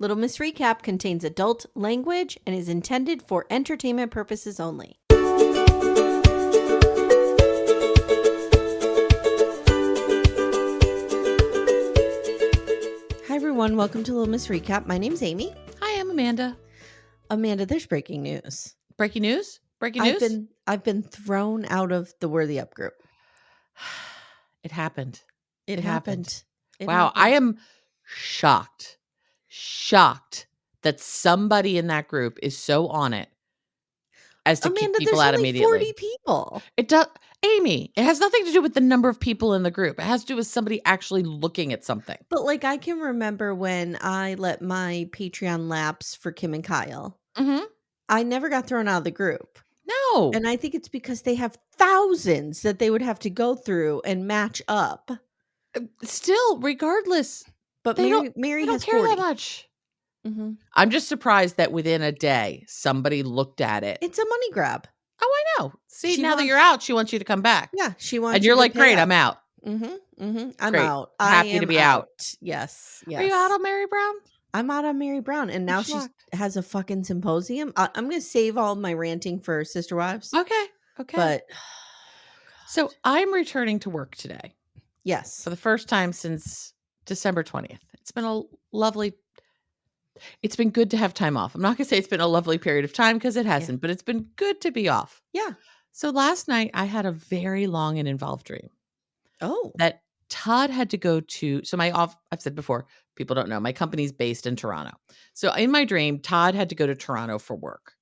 Little Miss Recap contains adult language and is intended for entertainment purposes only. Hi everyone, welcome to Little Miss Recap. My name's Amy. Hi, I'm Amanda. Amanda, there's breaking news. Breaking news? Breaking news? I've been thrown out of the Worthy Up group. It happened. It happened. Wow, I am shocked that somebody in that group is so on it as to Amanda, keep people out there's only immediately. 40 people. It does, Amy. It has nothing to do with the number of people in the group. It has to do with somebody actually looking at something. But like, I can remember when I let my Patreon lapse for Kim and Kyle. Mm-hmm. I never got thrown out of the group. No. And I think it's because they have thousands that they would have to go through and match up. Still, regardless, But they Mary don't has care 40. that much. Mm-hmm. I'm just surprised that within a day somebody looked at it. It's a money grab. Oh, I know. See, She now that wants- you're out, she wants you to come back. Yeah, she wants. And you're you to like, pay great, up. I'm out. Mm-hmm. Mm-hmm. I'm Great. out. Happy I am to be out. Yes. Yes. Are you out on Mary Brown? I'm out on Mary Brown, and now she has a fucking symposium. I'm going to save all my ranting for Sister Wives. Okay. But so I'm returning to work today yes, for the first time since December 20th. It's been good to have time off. I'm not going to say it's been a lovely period of time because it hasn't, but it's been good to be off. Yeah. So last night I had a very long and involved dream. Oh. That Todd had to go to, I've said before, people don't know, my company's based in Toronto. So in my dream, Todd had to go to Toronto for work,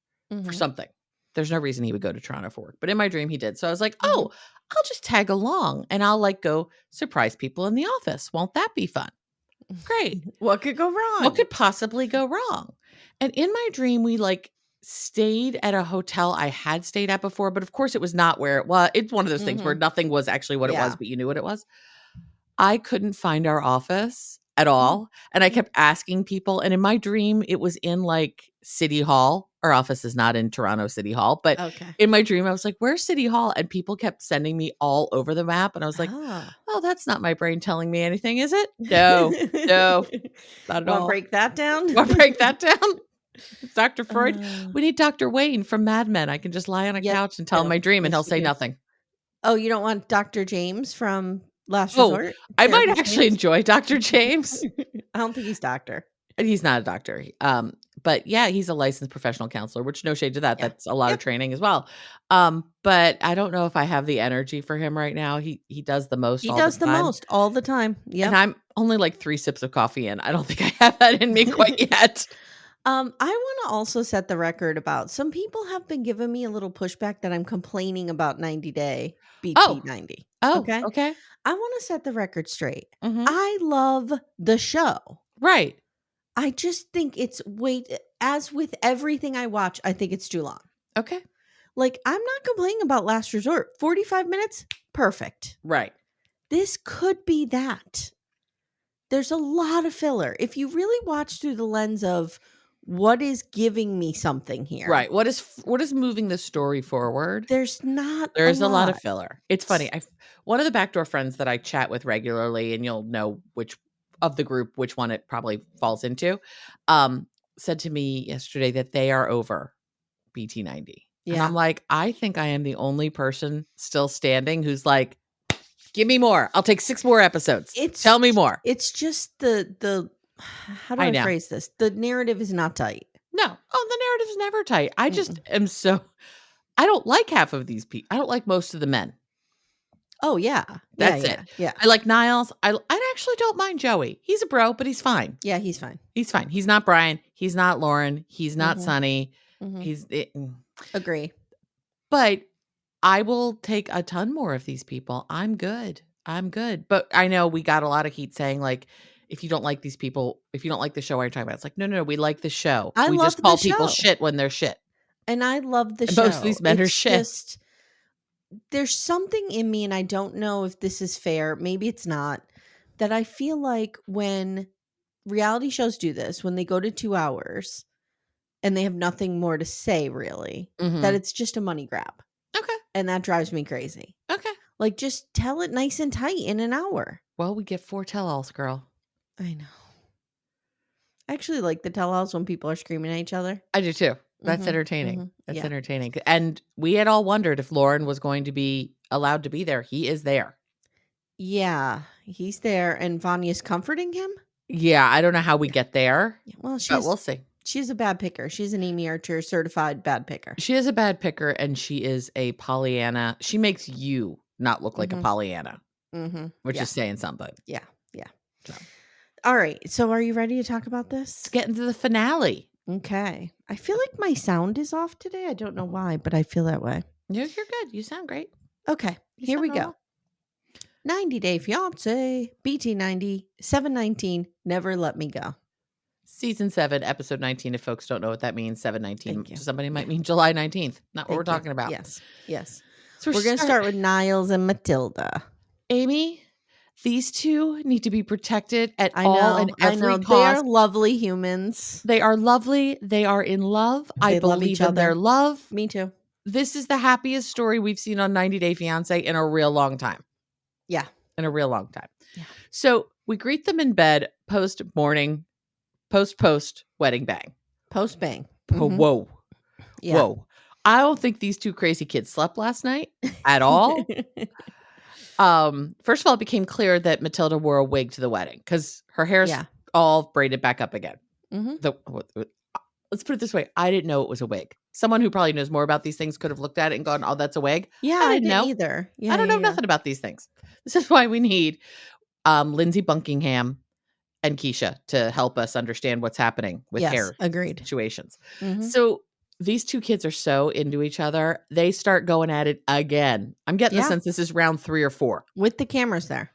for something. There's no reason he would go to Toronto for work, but in my dream he did. So I was like, oh, I'll just tag along and I'll go surprise people in the office. Won't that be fun? Great. What could go wrong? What could possibly go wrong? And in my dream, we stayed at a hotel I had stayed at before, but of course it was not where it was. It's one of those things where nothing was actually what it was, but you knew what it was. I couldn't find our office at all. And I kept asking people. And in my dream, it was in City Hall. Our office is not in Toronto City Hall, but in my dream, I was like, where's City Hall? And people kept sending me all over the map. And I was like, oh, that's not my brain telling me anything, is it? No, not at all. Break that down? Want to break that down? Dr. Freud. We need Dr. Wayne from Mad Men. I can just lie on a couch and tell him my dream and he'll say nothing. Oh, you don't want Dr. James from Last Resort? I might actually enjoy Dr. James. I don't think he's doctor. He's not a doctor. But yeah, he's a licensed professional counselor, which no shade to that. Yeah. That's a lot of training as well. But I don't know if I have the energy for him right now. He does the most. He does the most all the time. Yeah. And I'm only 3 sips of coffee in. I don't think I have that in me quite yet. I want to also set the record about some people have been giving me a little pushback that I'm complaining about 90 Day BP90. Oh, okay. I want to set the record straight. I love the show. Right. I just think it's as with everything I watch, I think it's too long. Okay. I'm not complaining about Last Resort. 45 minutes, perfect. Right. This could be that. There's a lot of filler. If you really watch through the lens of what is giving me something here. Right. What is moving the story forward? There's a lot of filler. It's funny. One of the backdoor friends that I chat with regularly, and you'll know which of the group, which one it probably falls into, said to me yesterday that they are over BT90. Yeah. And I'm like, I think I am the only person still standing who's like, give me more. I'll take 6 more episodes. Tell me more. It's just the how do I phrase this? The narrative is not tight. No. Oh, the narrative is never tight. I just am I don't like half of these people. I don't like most of the men. Oh, yeah. That's it. Yeah. I like Niles. I actually don't mind Joey. He's a bro, but he's fine. Yeah, he's fine. He's fine. He's not Brian. He's not Lauren. He's not Sonny. Agree. But I will take a ton more of these people. I'm good. But I know we got a lot of heat saying if you don't like these people, if you don't like the show, what are you talking about? It's like, no, we like the show. We just call people shit when they're shit. And I love the show. Most of these men are shit. There's something in me, and I don't know if this is fair. Maybe it's not. That I feel like when reality shows do this, when they go to 2 hours and they have nothing more to say, really, that it's just a money grab. Okay. And that drives me crazy. Okay. Just tell it nice and tight in an hour. Well, we get 4 tell-alls, girl. I know. I actually like the tell-alls when people are screaming at each other. I do too. That's entertaining. That's entertaining. And we had all wondered if Lauren was going to be allowed to be there. He is there. He's there, and Vanya's comforting him. Yeah, I don't know how we get there. Well, but we'll see. She's a bad picker. She's an Amy Archer certified bad picker. She is a bad picker, and she is a Pollyanna. She makes you not look like a Pollyanna, which is saying something. Yeah. So. All right. So are you ready to talk about this? Let's get into the finale. Okay. I feel like my sound is off today. I don't know why, but I feel that way. You're good. You sound great. Okay. Here we go. 90 Day Fiance, BT90, 719, Never Let Me Go. Season 7, episode 19. If folks don't know what that means, 719. Somebody might mean July 19th. Not what we're talking about. Yes. So we're going to start with Niles and Matilda. Amy, these two need to be protected at all and every cost. They are lovely humans. They are lovely. They are in love. I believe in their love. Me too. This is the happiest story we've seen on 90 Day Fiance in a real long time. Yeah. In a real long time. Yeah. So we greet them in bed post-morning, post-wedding bang. Post-bang. Whoa. Yeah. Whoa. I don't think these two crazy kids slept last night at all. First of all, it became clear that Matilda wore a wig to the wedding because her hair's all braided back up again. Let's put it this way. I didn't know it was a wig. Someone who probably knows more about these things could have looked at it and gone, oh, that's a wig. Yeah, I didn't know either. Yeah, I don't know nothing about these things. This is why we need Lindsay Buckingham and Keisha to help us understand what's happening with hair situations. So these two kids are so into each other. They start going at it again. I'm getting the sense this is round 3 or 4. With the cameras there.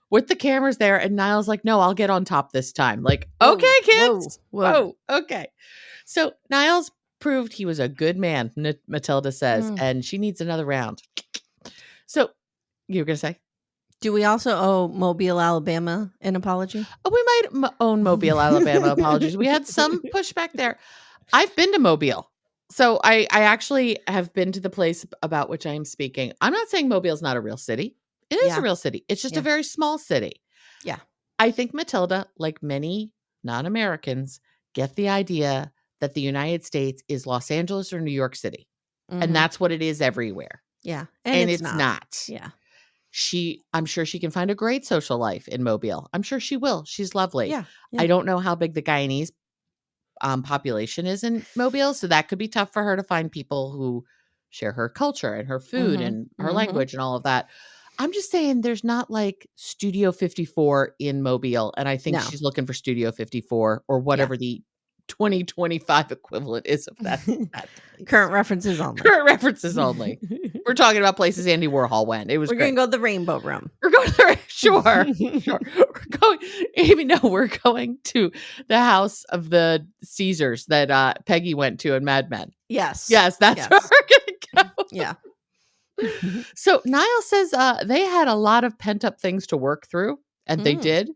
And Niall's like, no, I'll get on top this time. Like, okay, kids. Whoa. Okay. So Niles proved he was a good man, Matilda says, and she needs another round. So you were going to say? Do we also owe Mobile, Alabama an apology? Oh, we might own Mobile, Alabama apologies. We had some pushback there. I've been to Mobile. So I actually have been to the place about which I am speaking. I'm not saying Mobile's not a real city. It is a real city. It's just a very small city. Yeah. I think Matilda, like many non-Americans, get the idea that the United States is Los Angeles or New York City. And that's what it is everywhere. Yeah. And it's not. Yeah. I'm sure she can find a great social life in Mobile. I'm sure she will. She's lovely. Yeah. I don't know how big the Guyanese population is in Mobile, so that could be tough for her to find people who share her culture and her food and her language and all of that. I'm just saying there's not like Studio 54 in Mobile, and I think she's looking for Studio 54 or whatever the 2025 equivalent is of that. Current references only. We're talking about places Andy Warhol went. It was We're going to go to the Rainbow Room. We're going to sure. We're going, Amy, no, we're going to the house of the Caesars that Peggy went to in Mad Men. Yes, that's where we're going to go. Yeah. So Niall says they had a lot of pent up things to work through, and they did.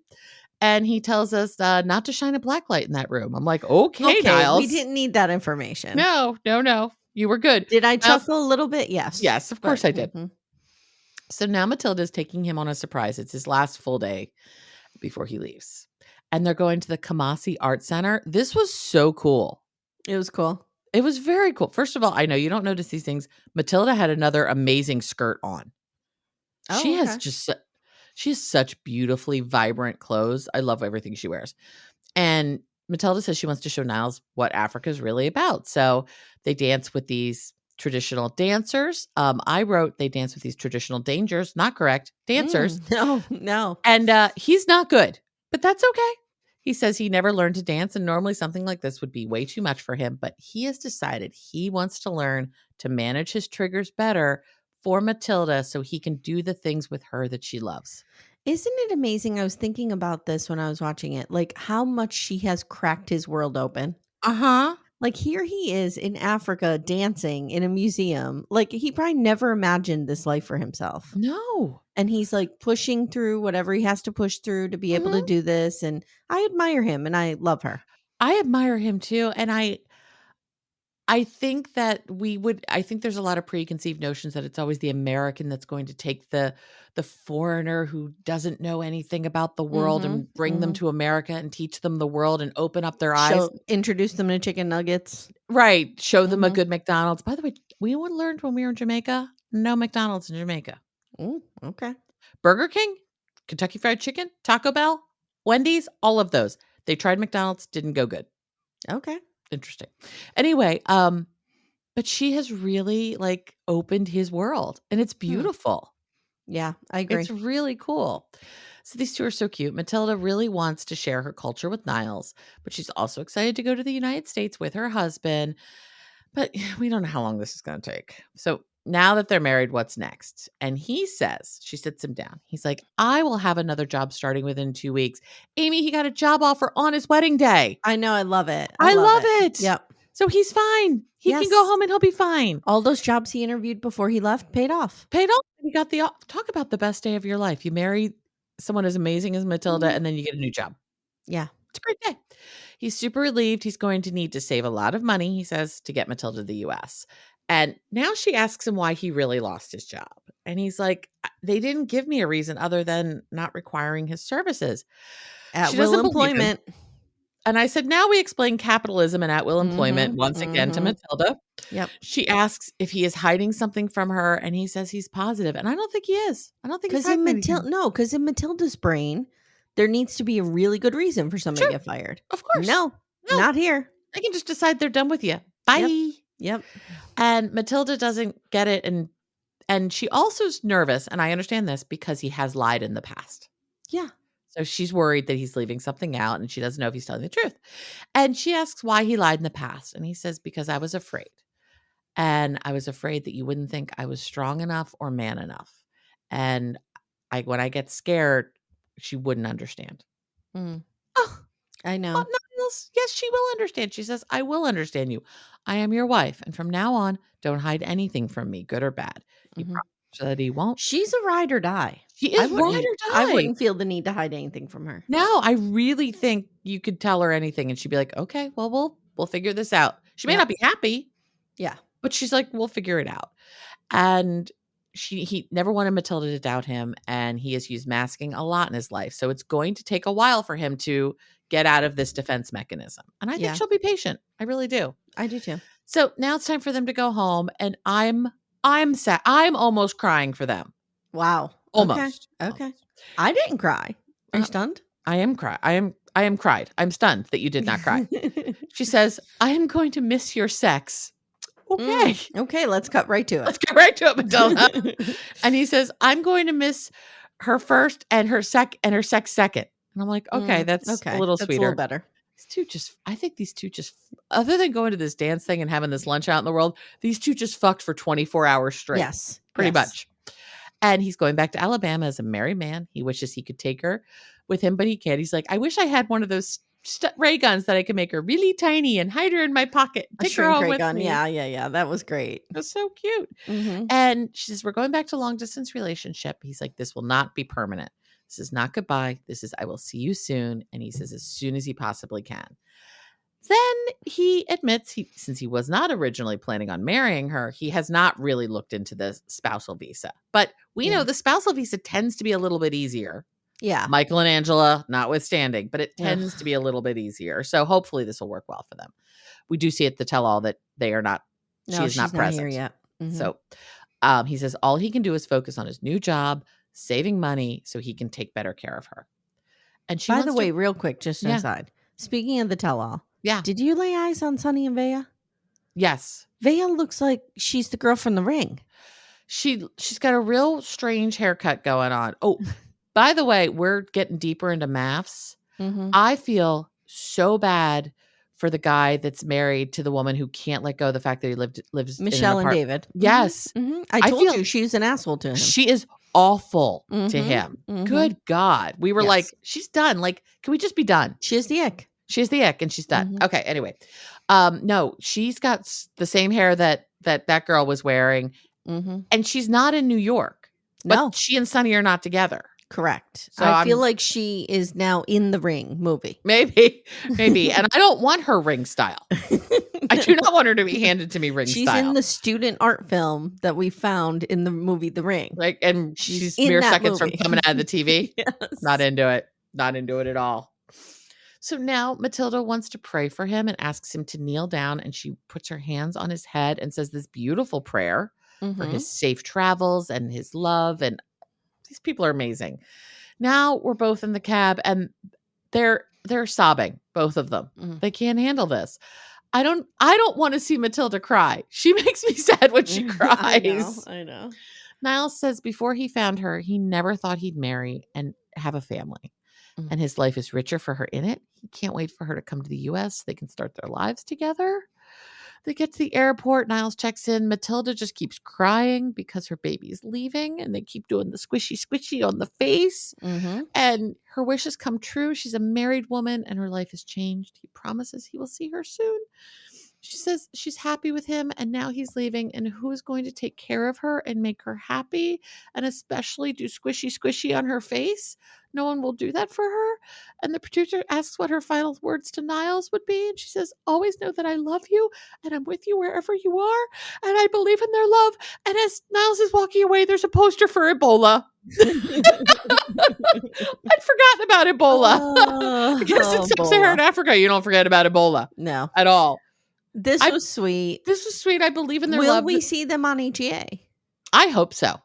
And he tells us not to shine a black light in that room. I'm like, okay, Niles. We didn't need that information. No. You were good. Did I chuckle a little bit? Yes. Yes, of course I did. So now Matilda's taking him on a surprise. It's his last full day before he leaves. And they're going to the Kamasi Art Center. This was so cool. It was cool. It was very cool. First of all, I know you don't notice these things. Matilda had another amazing skirt on. She has such beautifully vibrant clothes. I love everything she wears. And Matilda says she wants to show Niles what Africa is really about. So they dance with these traditional dancers. I wrote they dance with these traditional dangers. Not correct. Dancers. No. And he's not good, but that's okay. He says he never learned to dance, and normally something like this would be way too much for him, but he has decided he wants to learn to manage his triggers better for Matilda so he can do the things with her that she loves. Isn't it amazing? I was thinking about this when I was watching it, like how much she has cracked his world open. Like here he is in Africa dancing in a museum. Like he probably never imagined this life for himself. No. And he's like pushing through whatever he has to push through to be able to do this. And I admire him and I love her. I admire him too. And I think that I think there's a lot of preconceived notions that it's always the American that's going to take the foreigner who doesn't know anything about the world and bring them to America and teach them the world and open up their eyes. Introduce them to chicken nuggets. Right. Show them a good McDonald's. By the way, we learned when we were in Jamaica, no McDonald's in Jamaica. Oh, okay. Burger King, Kentucky Fried Chicken, Taco Bell, Wendy's, all of those. They tried McDonald's, didn't go good. Okay. Interesting. Anyway, but she has really like opened his world and it's beautiful. Yeah, I agree. It's really cool. So these two are so cute. Matilda really wants to share her culture with Niles, but she's also excited to go to the United States with her husband. But we don't know how long this is going to take. So now that they're married, what's next? And he says, she sits him down. He's like, I will have another job starting within 2 weeks. Amy, he got a job offer on his wedding day. I know. I love it. I love it. Yep. So he's fine. He can go home and he'll be fine. All those jobs he interviewed before he left paid off. He got talk about the best day of your life. You marry someone as amazing as Matilda and then you get a new job. Yeah. It's a great day. He's super relieved. He's going to need to save a lot of money, he says, to get Matilda to the US. And now she asks him why he really lost his job. And he's like, they didn't give me a reason other than not requiring his services. At will employment. And I said, now we explain capitalism and at will employment once again to Matilda. Yep. She asks if he is hiding something from her, and he says he's positive. And I don't think he is. I don't think he's hiding anything. No, because in Matilda's brain, there needs to be a really good reason for somebody to get fired. Of course. No, not here. They can just decide they're done with you. Bye. Yep. And Matilda doesn't get it. And she also is nervous. And I understand this because he has lied in the past. Yeah. So she's worried that he's leaving something out and she doesn't know if he's telling the truth. And she asks why he lied in the past. And he says, because I was afraid. And I was afraid that you wouldn't think I was strong enough or man enough. And when I get scared, she wouldn't understand. Oh, I know. Niles, yes, she will understand. She says, I will understand you. I am your wife. And from now on, don't hide anything from me, good or bad. He promised that he won't. She's a ride or die. She is ride or die. I wouldn't feel the need to hide anything from her. No, I really think you could tell her anything and she'd be like, okay, well, we'll figure this out. She may not be happy. Yeah. But she's like, we'll figure it out. And he never wanted Matilda to doubt him. And he has used masking a lot in his life. So it's going to take a while for him to get out of this defense mechanism. And I think she'll be patient. I really do. I do too. So now it's time for them to go home. And I'm sad. I'm almost crying for them. Wow. Almost. Okay. I didn't cry. Are you stunned? I am cried. I'm stunned that you did not cry. She says, I am going to miss your sex. Okay. Okay, let's cut right to it. Let's get right to it, Matilda. And he says, I'm going to miss her first and her sex second. And I'm like, okay, that's a little sweeter. A little better. I think these two just, other than going to this dance thing and having this lunch out in the world, these two just fucked for 24 hours straight. Yes. Pretty much. And he's going back to Alabama as a married man. He wishes he could take her with him, but he can't. He's like, I wish I had one of those ray guns that I could make her really tiny and hide her in my pocket. Take her home with me. Yeah. That was great. It was so cute. And she says, we're going back to long distance relationship. He's like, this will not be permanent. This is not goodbye. This is, I will see you soon. And he says, as soon as he possibly can. Then he admits since he was not originally planning on marrying her, he has not really looked into the spousal visa. But we know the spousal visa tends to be a little bit easier. Yeah. Michael and Angela notwithstanding, but it tends to be a little bit easier. So hopefully this will work well for them. We do see at the tell-all that they are not, she is not present. Here yet. So he says all he can do is focus on his new job, saving money so he can take better care of her. And she, by the way, real quick, just aside, speaking of the tell-all, did you lay eyes on Sonny and Vaya? Yes. Vaya looks like she's the girl from The Ring. She's got a real strange haircut going on. Oh, by the way, we're getting deeper into maths. I feel so bad for the guy that's married to the woman who can't let go of the fact that he lives Michelle in and David. Yes. I told you she's an asshole to him. She is awful to him. Good God. We were like, she's done. Like, can we just be done? She has the ick. She has the ick and she's done. Okay. Anyway. No, she's got the same hair that girl was wearing. And she's not in New York. But she and Sonny are not together. Correct. So I feel like she is now in The Ring movie. Maybe. And I don't want her Ring style. I I do not want her to be handed to me ring She's style. in the student art film that we found in the movie The Ring. Like, and she's mere seconds from coming out of the TV. Yes. Not into it. Not into it at all. So now Matilda wants to pray for him and asks him to kneel down, and she puts her hands on his head and says this beautiful prayer for his safe travels and his love. And these people are amazing. Now we're both in the cab and they're sobbing, both of them. They can't handle this. I don't want to see Matilda cry. She makes me sad when she cries. I know. Niles says before he found her, he never thought he'd marry and have a family. And his life is richer for her in it. He can't wait for her to come to the U.S. They can start their lives together. They get to the airport. Niles checks in. Matilda just keeps crying because her baby's leaving, and they keep doing the squishy on the face. And her wishes come true. She's a married woman, and her life has changed. He promises he will see her soon. She says she's happy with him, and now he's leaving, and who's going to take care of her and make her happy, and especially do squishy on her face? No one will do that for her. And the producer asks what her final words to Niles would be, and she says, always know that I love you, and I'm with you wherever you are, and I believe in their love. And as Niles is walking away, there's a poster for Ebola. I'd forgotten about Ebola. Because in sub-Saharan Africa, you don't forget about Ebola. No. At all. This was sweet. This was sweet. I believe in their love. Will we see them on AGA? I hope so.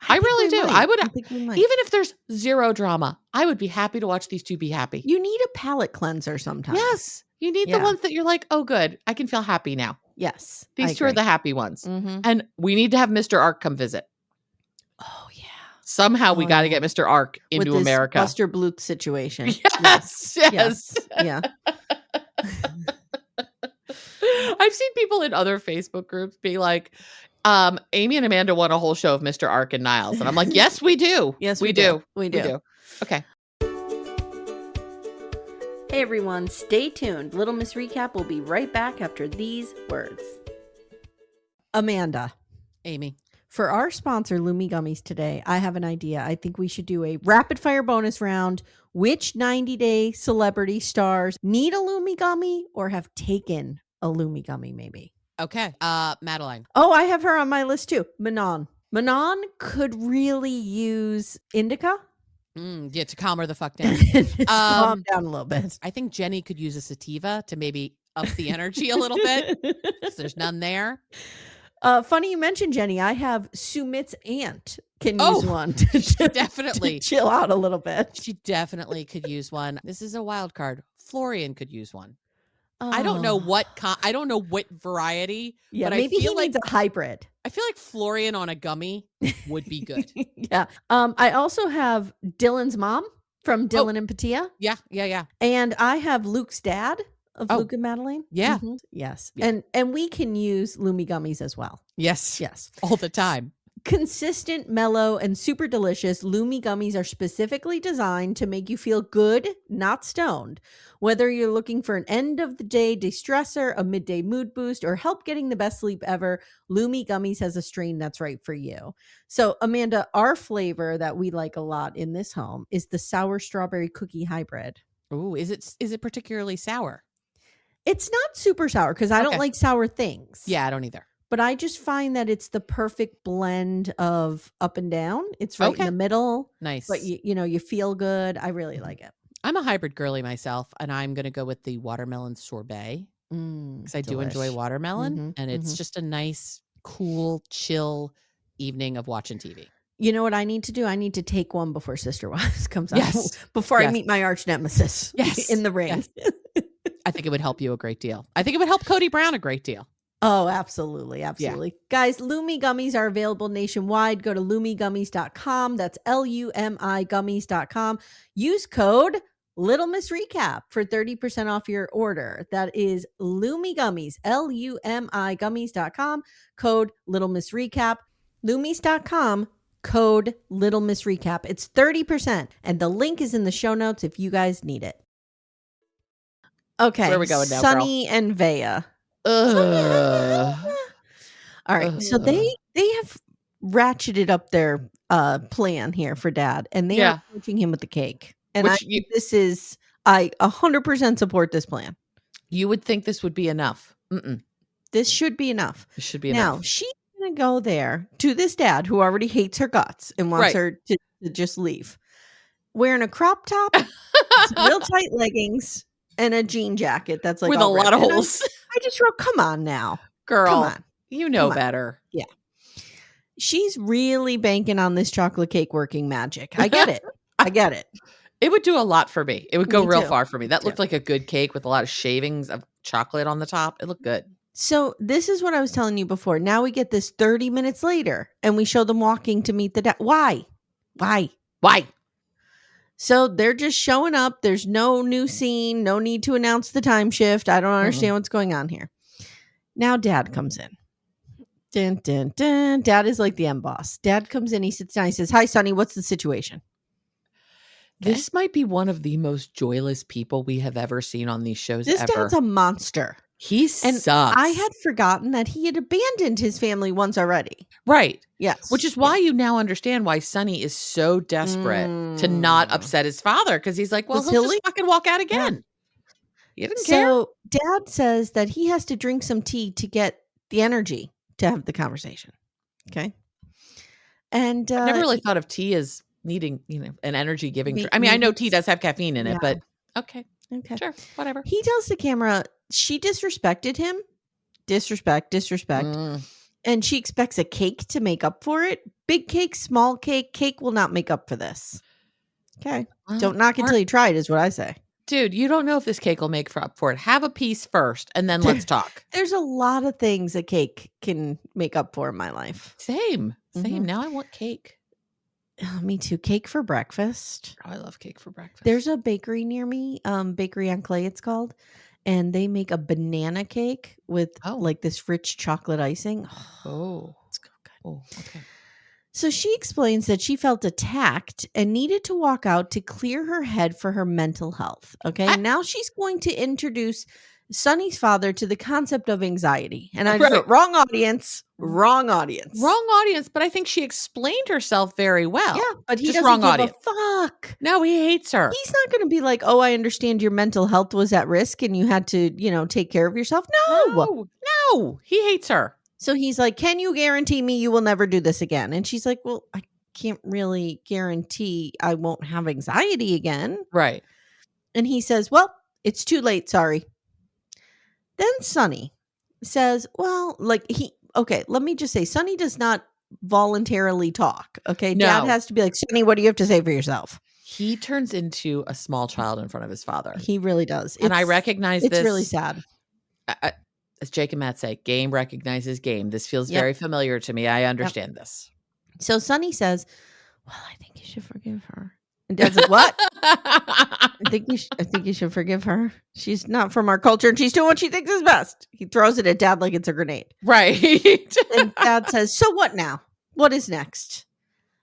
I really do. I think we might. Even if there's zero drama, I would be happy to watch these two be happy. You need a palate cleanser sometimes. Yes. You need the ones that you're like, oh, good. I can feel happy now. Yes. These two are the happy ones. And we need to have Mr. Ark come visit. Oh, yeah. Somehow we got to get Mr. Ark into with this America. Buster Bluth situation. Yes. Yeah. I've seen people in other Facebook groups be like, Amye and Amanda want a whole show of Mr. Ark and Niles. And I'm like, yes, we do. Yes, we do. We do. Okay. Hey, everyone. Stay tuned. Little Miss Recap will be right back after these words. Amanda. Amy. For our sponsor, Lumi Gummies today, I have an idea. I think we should do a rapid fire bonus round. Which 90-day celebrity stars need a Lumi Gummy or have taken a Lumi Gummy, maybe? Okay. Madeline. Oh, I have her on my list too. Manon. Manon could really use indica. Yeah, to calm her the fuck down. Calm down a little bit. I think Jenny could use a sativa to maybe up the energy a little bit because there's none there. Funny you mentioned Jenny. I have Sumit's aunt can use one definitely to chill out a little bit. She definitely could use one. This is a wild card. Florian could use one. I don't know what I don't know what variety. Yeah, but maybe I feel he like needs a hybrid. I feel like Florian on a gummy would be good. Yeah. I also have Dylan's mom from Dylan and Patia. Yeah. And I have Luke's dad of Luke and Madeline. Yeah. Mm-hmm. Yes. Yeah. And we can use Lumi Gummies as well. Yes. Yes. All the time. Consistent, mellow, and super delicious, Lumi Gummies are specifically designed to make you feel good, not stoned. Whether you're looking for an end-of-the-day de-stressor, a midday mood boost, or help getting the best sleep ever, Lumi Gummies has a strain that's right for you. So, Amanda, our flavor that we like a lot in this home is the sour strawberry cookie hybrid. Ooh, is it particularly sour? It's not super sour because I don't like sour things. Yeah, I don't either. But I just find that it's the perfect blend of up and down. It's right in the middle. Nice. But you feel good. I really like it. I'm a hybrid girly myself, and I'm going to go with the watermelon sorbet because I do enjoy watermelon, and it's just a nice, cool, chill evening of watching TV. You know what I need to do? I need to take one before Sister Wives comes out. Before I meet my arch nemesis in the ring. Yes. I think it would help you a great deal. I think it would help Cody Brown a great deal. Oh, absolutely. Absolutely. Yeah. Guys, Lumi Gummies are available nationwide. Go to lumigummies.com. That's LUMI gummies.com. Use code Little Miss Recap for 30% off your order. That is Lumi Gummies, LUMI gummies.com. Code Little Miss Recap. Lumis.com. Code Little Miss Recap. It's 30%. And the link is in the show notes if you guys need it. Okay. Where are we going now, Sunny and Vaya. All right. So they have ratcheted up their plan here for Dad, and they are approaching him with the cake. And I 100% support this plan. You would think this would be enough. This should be enough. It should be enough. Now, she's going to go there to this dad who already hates her guts and wants her to just leave. Wearing a crop top, real tight leggings, and a jean jacket that's like with a lot of holes. I just wrote, come on now. Girl, come on. You know better. Yeah. She's really banking on this chocolate cake working magic. I get it. I get it. It would do a lot for me. It would go real far for me. That looked like a good cake with a lot of shavings of chocolate on the top. It looked good. So this is what I was telling you before. Now we get this 30 minutes later and we show them walking to meet the dad. Why? So they're just showing up. There's no new scene, no need to announce the time shift. I don't understand what's going on here. Now dad comes in. Dun, dun, dun. Dad is like the M boss. Dad comes in, he sits down, he says, hi, Sonny, what's the situation? This might be one of the most joyless people we have ever seen on these shows This ever. dad's a monster. He sucks. I had forgotten that he had abandoned his family once already. Right. Yes. Which is why you now understand why Sonny is so desperate to not upset his father. Because he's like, well, he'll just fucking walk out again. Yeah. He didn't care. So dad says that he has to drink some tea to get the energy to have the conversation. Okay. And I've never really thought of tea as needing, an energy giving drink. I mean, I know tea does have caffeine in it, but okay. Sure. Whatever. He tells the camera she disrespected him. Disrespect. And she expects a cake to make up for it. Big cake, small cake. Cake will not make up for this. Okay. Don't knock until you try it is what I say. Dude, you don't know if this cake will make up for it. Have a piece first and then let's talk. There's a lot of things a cake can make up for in my life. Same. Now I want cake. Oh, me too. Cake for breakfast. Oh, I love cake for breakfast. There's a bakery near me, Bakery on Clay it's called. And they make a banana cake with like this rich chocolate icing. Oh, it's good. Oh, okay. So she explains that she felt attacked and needed to walk out to clear her head for her mental health. Okay. Now she's going to introduce Sonny's father to the concept of anxiety. And I just wrote, wrong audience. But I think she explained herself very well. Yeah, but he just doesn't give a fuck. No, he hates her. He's not going to be like, oh, I understand your mental health was at risk and you had to, take care of yourself. No, he hates her. So he's like, can you guarantee me you will never do this again? And she's like, well, I can't really guarantee I won't have anxiety again. Right. And he says, well, it's too late. Sorry. Then Sonny says, well, let me just say, Sonny does not voluntarily talk. Okay. No. Dad has to be like, Sonny, what do you have to say for yourself? He turns into a small child in front of his father. He really does. And I recognize this. It's really sad. As Jake and Matt say, game recognizes game. This feels very familiar to me. I understand this. So Sonny says, well, I think you should forgive her. And Dad's like, what? I think you should forgive her. She's not from our culture and she's doing what she thinks is best. He throws it at Dad like it's a grenade. Right. And Dad says, so what now? What is next?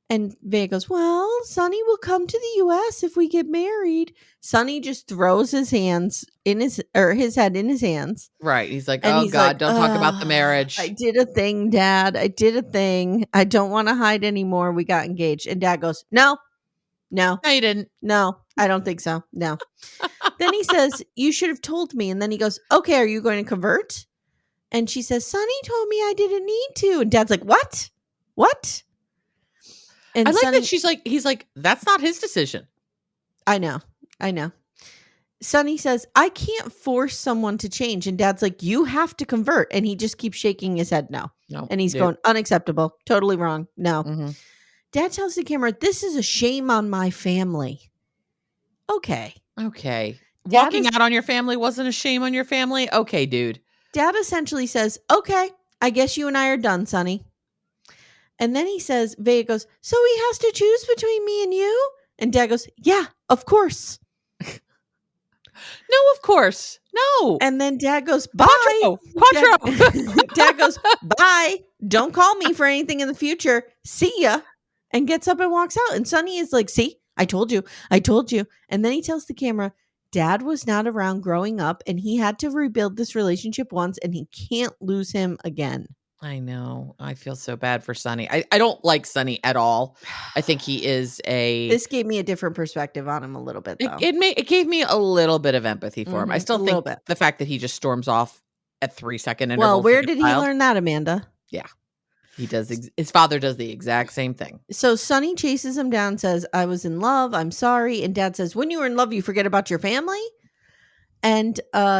And Vanja goes, well, Sonny will come to the U.S. if we get married. Sonny just throws his hands his head in his hands. Right. He's like, oh God, don't talk about the marriage. I did a thing, Dad. I did a thing. I don't want to hide anymore. We got engaged. And Dad goes, No, you didn't. No, I don't think so. No. Then he says, you should have told me. And then he goes, okay, are you going to convert? And she says, Sonny told me I didn't need to. And Dad's like, what? And I like that he's like, that's not his decision. I know. Sonny says, I can't force someone to change. And Dad's like, you have to convert. And he just keeps shaking his head no. And he's going, unacceptable. Totally wrong. No. Mm-hmm. Dad tells the camera, this is a shame on my family. Okay. Walking out on your family wasn't a shame on your family? Okay, dude. Dad essentially says, okay, I guess you and I are done, Sonny. And then he says, Vanja goes, so he has to choose between me and you? And Dad goes, yeah, of course. No, of course. No. And then Dad goes, bye. Quattro. Dad goes, bye. Don't call me for anything in the future. See ya. And gets up and walks out. And Sonny is like, see, I told you. And then he tells the camera, Dad was not around growing up and he had to rebuild this relationship once and he can't lose him again. I know. I feel so bad for Sonny. I don't like Sonny at all. I think he is This gave me a different perspective on him a little bit, though. It gave me a little bit of empathy for him. I still think the fact that he just storms off at 3-second intervals. Well, where did he learn that, Amanda? Yeah. He does. His father does the exact same thing. So Sonny chases him down, says, I was in love. I'm sorry. And Dad says, when you were in love, you forget about your family. And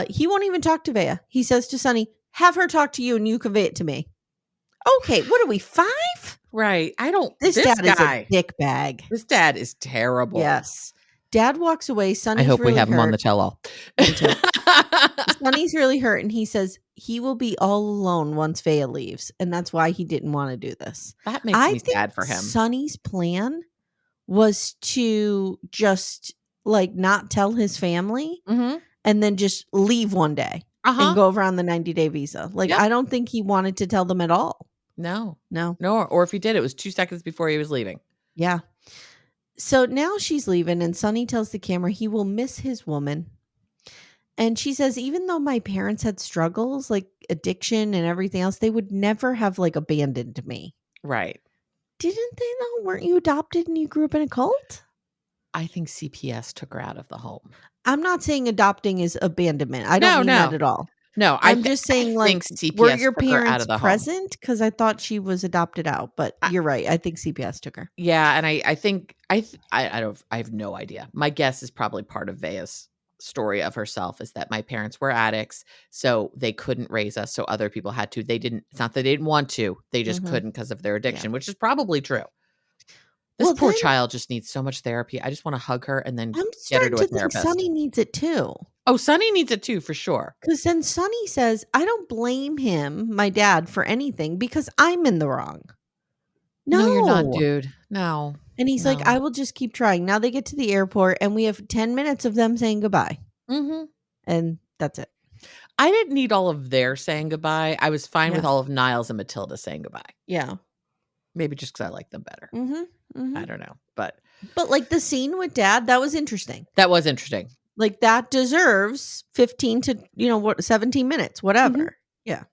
he won't even talk to Vea. He says to Sonny, have her talk to you and you convey it to me. Okay. What are we, 5? Right. This dad is a dick bag. This dad is terrible. Yes. Dad walks away. Sonny's I hope really we have hurt. him on the tell-all. Sonny's really hurt, and he says he will be all alone once Vea leaves, and that's why he didn't want to do this. That makes me sad for him. Sonny's plan was to just like not tell his family and then just leave one day and go over on the 90-day visa. Like, I don't think he wanted to tell them at all. No. Or if he did, it was 2 seconds before he was leaving. Yeah. So now she's leaving, and Sonny tells the camera he will miss his woman. And she says, even though my parents had struggles like addiction and everything else, they would never have like abandoned me. Right. Didn't they though? Weren't you adopted and you grew up in a cult? I think CPS took her out of the home. I'm not saying adopting is abandonment. I don't mean that at all. No, I'm just saying, like, CPS were your took her out parents of the present? Because I thought she was adopted out, but you're right. I think CPS took her. Yeah, and I think I have no idea. My guess is probably part of Vea's story of herself is that my parents were addicts, so they couldn't raise us, so other people had to. It's not that they didn't want to, they just couldn't because of their addiction, which is probably true. This poor child just needs so much therapy. I just want to hug her and then get her to a therapist. Sonny needs it too. Oh, Sonny needs it too, for sure. Because then Sonny says, I don't blame him, my dad, for anything because I'm in the wrong. No, you're not, dude. No. And he's like, I will just keep trying. Now they get to the airport and we have 10 minutes of them saying goodbye. And that's it. I didn't need all of their saying goodbye. I was fine with all of Niles and Matilda saying goodbye. Yeah. Maybe just because I like them better. I don't know. But like the scene with Dad, that was interesting. That was interesting. Like that deserves 15 to 17 minutes, whatever. Yeah.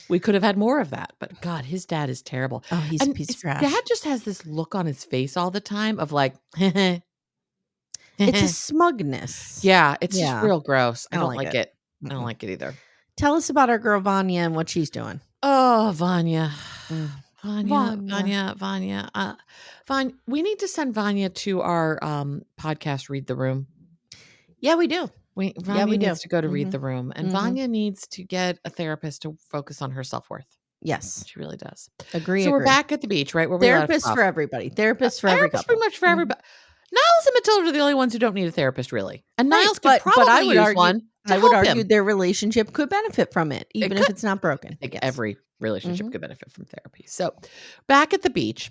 We could have had more of that, but God, his dad is terrible. Oh, he's a piece of trash. Dad just has this look on his face all the time of like, it's a smugness. Yeah, it's just real gross. I don't like it. Mm-hmm. I don't like it either. Tell us about our girl Vanja and what she's doing. Oh, Vanja. Vanja. We need to send Vanja to our podcast, Read the Room. Yeah, we do. Vanja needs to go to Read the Room. And Vanja needs to get a therapist to focus on her self-worth. Yes. She really does. Agree. So we're back at the beach, right? Where therapists for everybody. Therapists for every couple. Pretty much for everybody. Niles and Matilda are the only ones who don't need a therapist, really. And Niles could probably use one. I would argue their relationship could benefit from it, even if it's not broken. I guess. Every relationship could benefit from therapy. So back at the beach,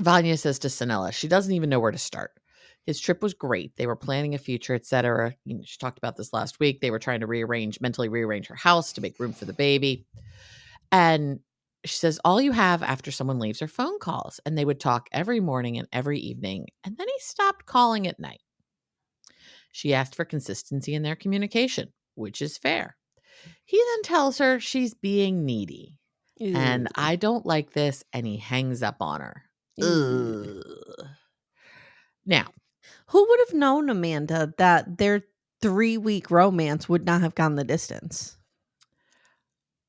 Vanja says to Sanella, she doesn't even know where to start. His trip was great. They were planning a future, etc. She talked about this last week. They were trying to mentally rearrange her house to make room for the baby. And she says, all you have after someone leaves are phone calls. And they would talk every morning and every evening. And then he stopped calling at night. She asked for consistency in their communication, which is fair. He then tells her she's being needy. Ew. And I don't like this. And he hangs up on her. Now, who would have known, Amanda, that their 3-week romance would not have gone the distance?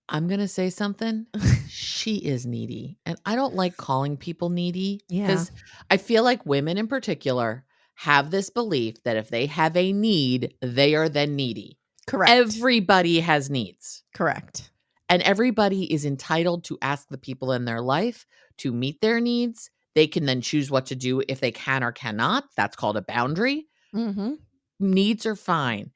I'm going to say something. She is needy. And I don't like calling people needy. Because I feel like women in particular have this belief that if they have a need, they are then needy. Correct. Everybody has needs. Correct. And everybody is entitled to ask the people in their life to meet their needs. They can then choose what to do if they can or cannot. That's called a boundary. Needs are fine.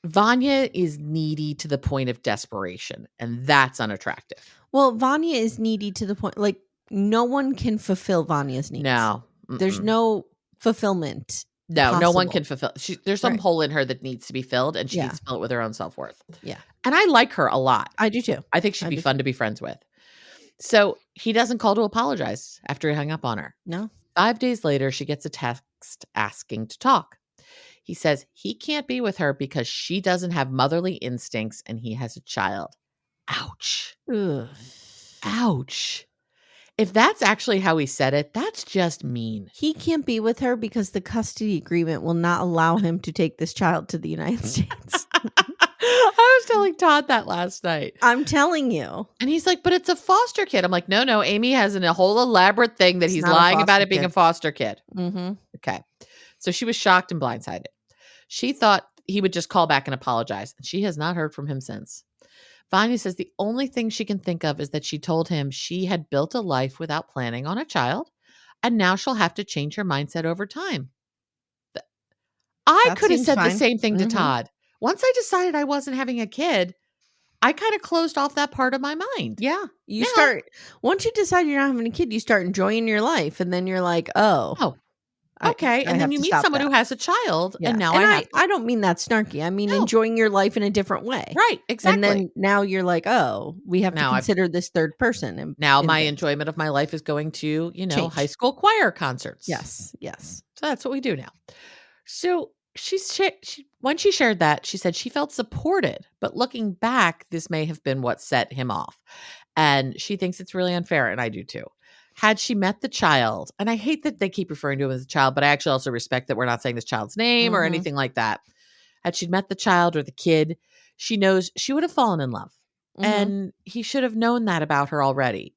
Vanja is needy to the point of desperation, and that's unattractive. Well, Vanja is needy to the point, like, no one can fulfill Vanya's needs. No. There's no fulfillment. No one can fulfill. There's some hole in her that needs to be filled, and she needs to fill it with her own self-worth. Yeah. And I like her a lot. I do too. I think she'd be fun to be friends with. So he doesn't call to apologize after he hung up on her. No. 5 days later, she gets a text asking to talk. He says he can't be with her because she doesn't have motherly instincts and he has a child. Ouch. Ugh. Ouch. If that's actually how he said it, that's just mean. He can't be with her because the custody agreement will not allow him to take this child to the United States. I was telling Todd that last night. I'm telling you. And he's like, but it's a foster kid. I'm like, no. Amy has a whole elaborate thing that he's lying about it being a foster kid. Mm-hmm. Okay. So she was shocked and blindsided. She thought he would just call back and apologize. And she has not heard from him since. Vanja says the only thing she can think of is that she told him she had built a life without planning on a child. And now she'll have to change her mindset over time. I could have said the same thing to Todd. Once I decided I wasn't having a kid, I kind of closed off that part of my mind. Yeah. Once you decide you're not having a kid, you start enjoying your life. And then you're like, oh. Okay. And then you meet someone who has a child. Yeah. And now I don't mean that snarky. I mean enjoying your life in a different way. Right. Exactly. And then now you're like, oh, we have to consider this third person. Now my enjoyment of my life is going to, high school choir concerts. Yes. So that's what we do now. So when she shared that, she said she felt supported, but looking back, this may have been what set him off. And she thinks it's really unfair, and I do too. Had she met the child, and I hate that they keep referring to him as a child, but I actually also respect that we're not saying this child's name or anything like that. Had she met the child or the kid, she knows she would have fallen in love. And he should have known that about her already.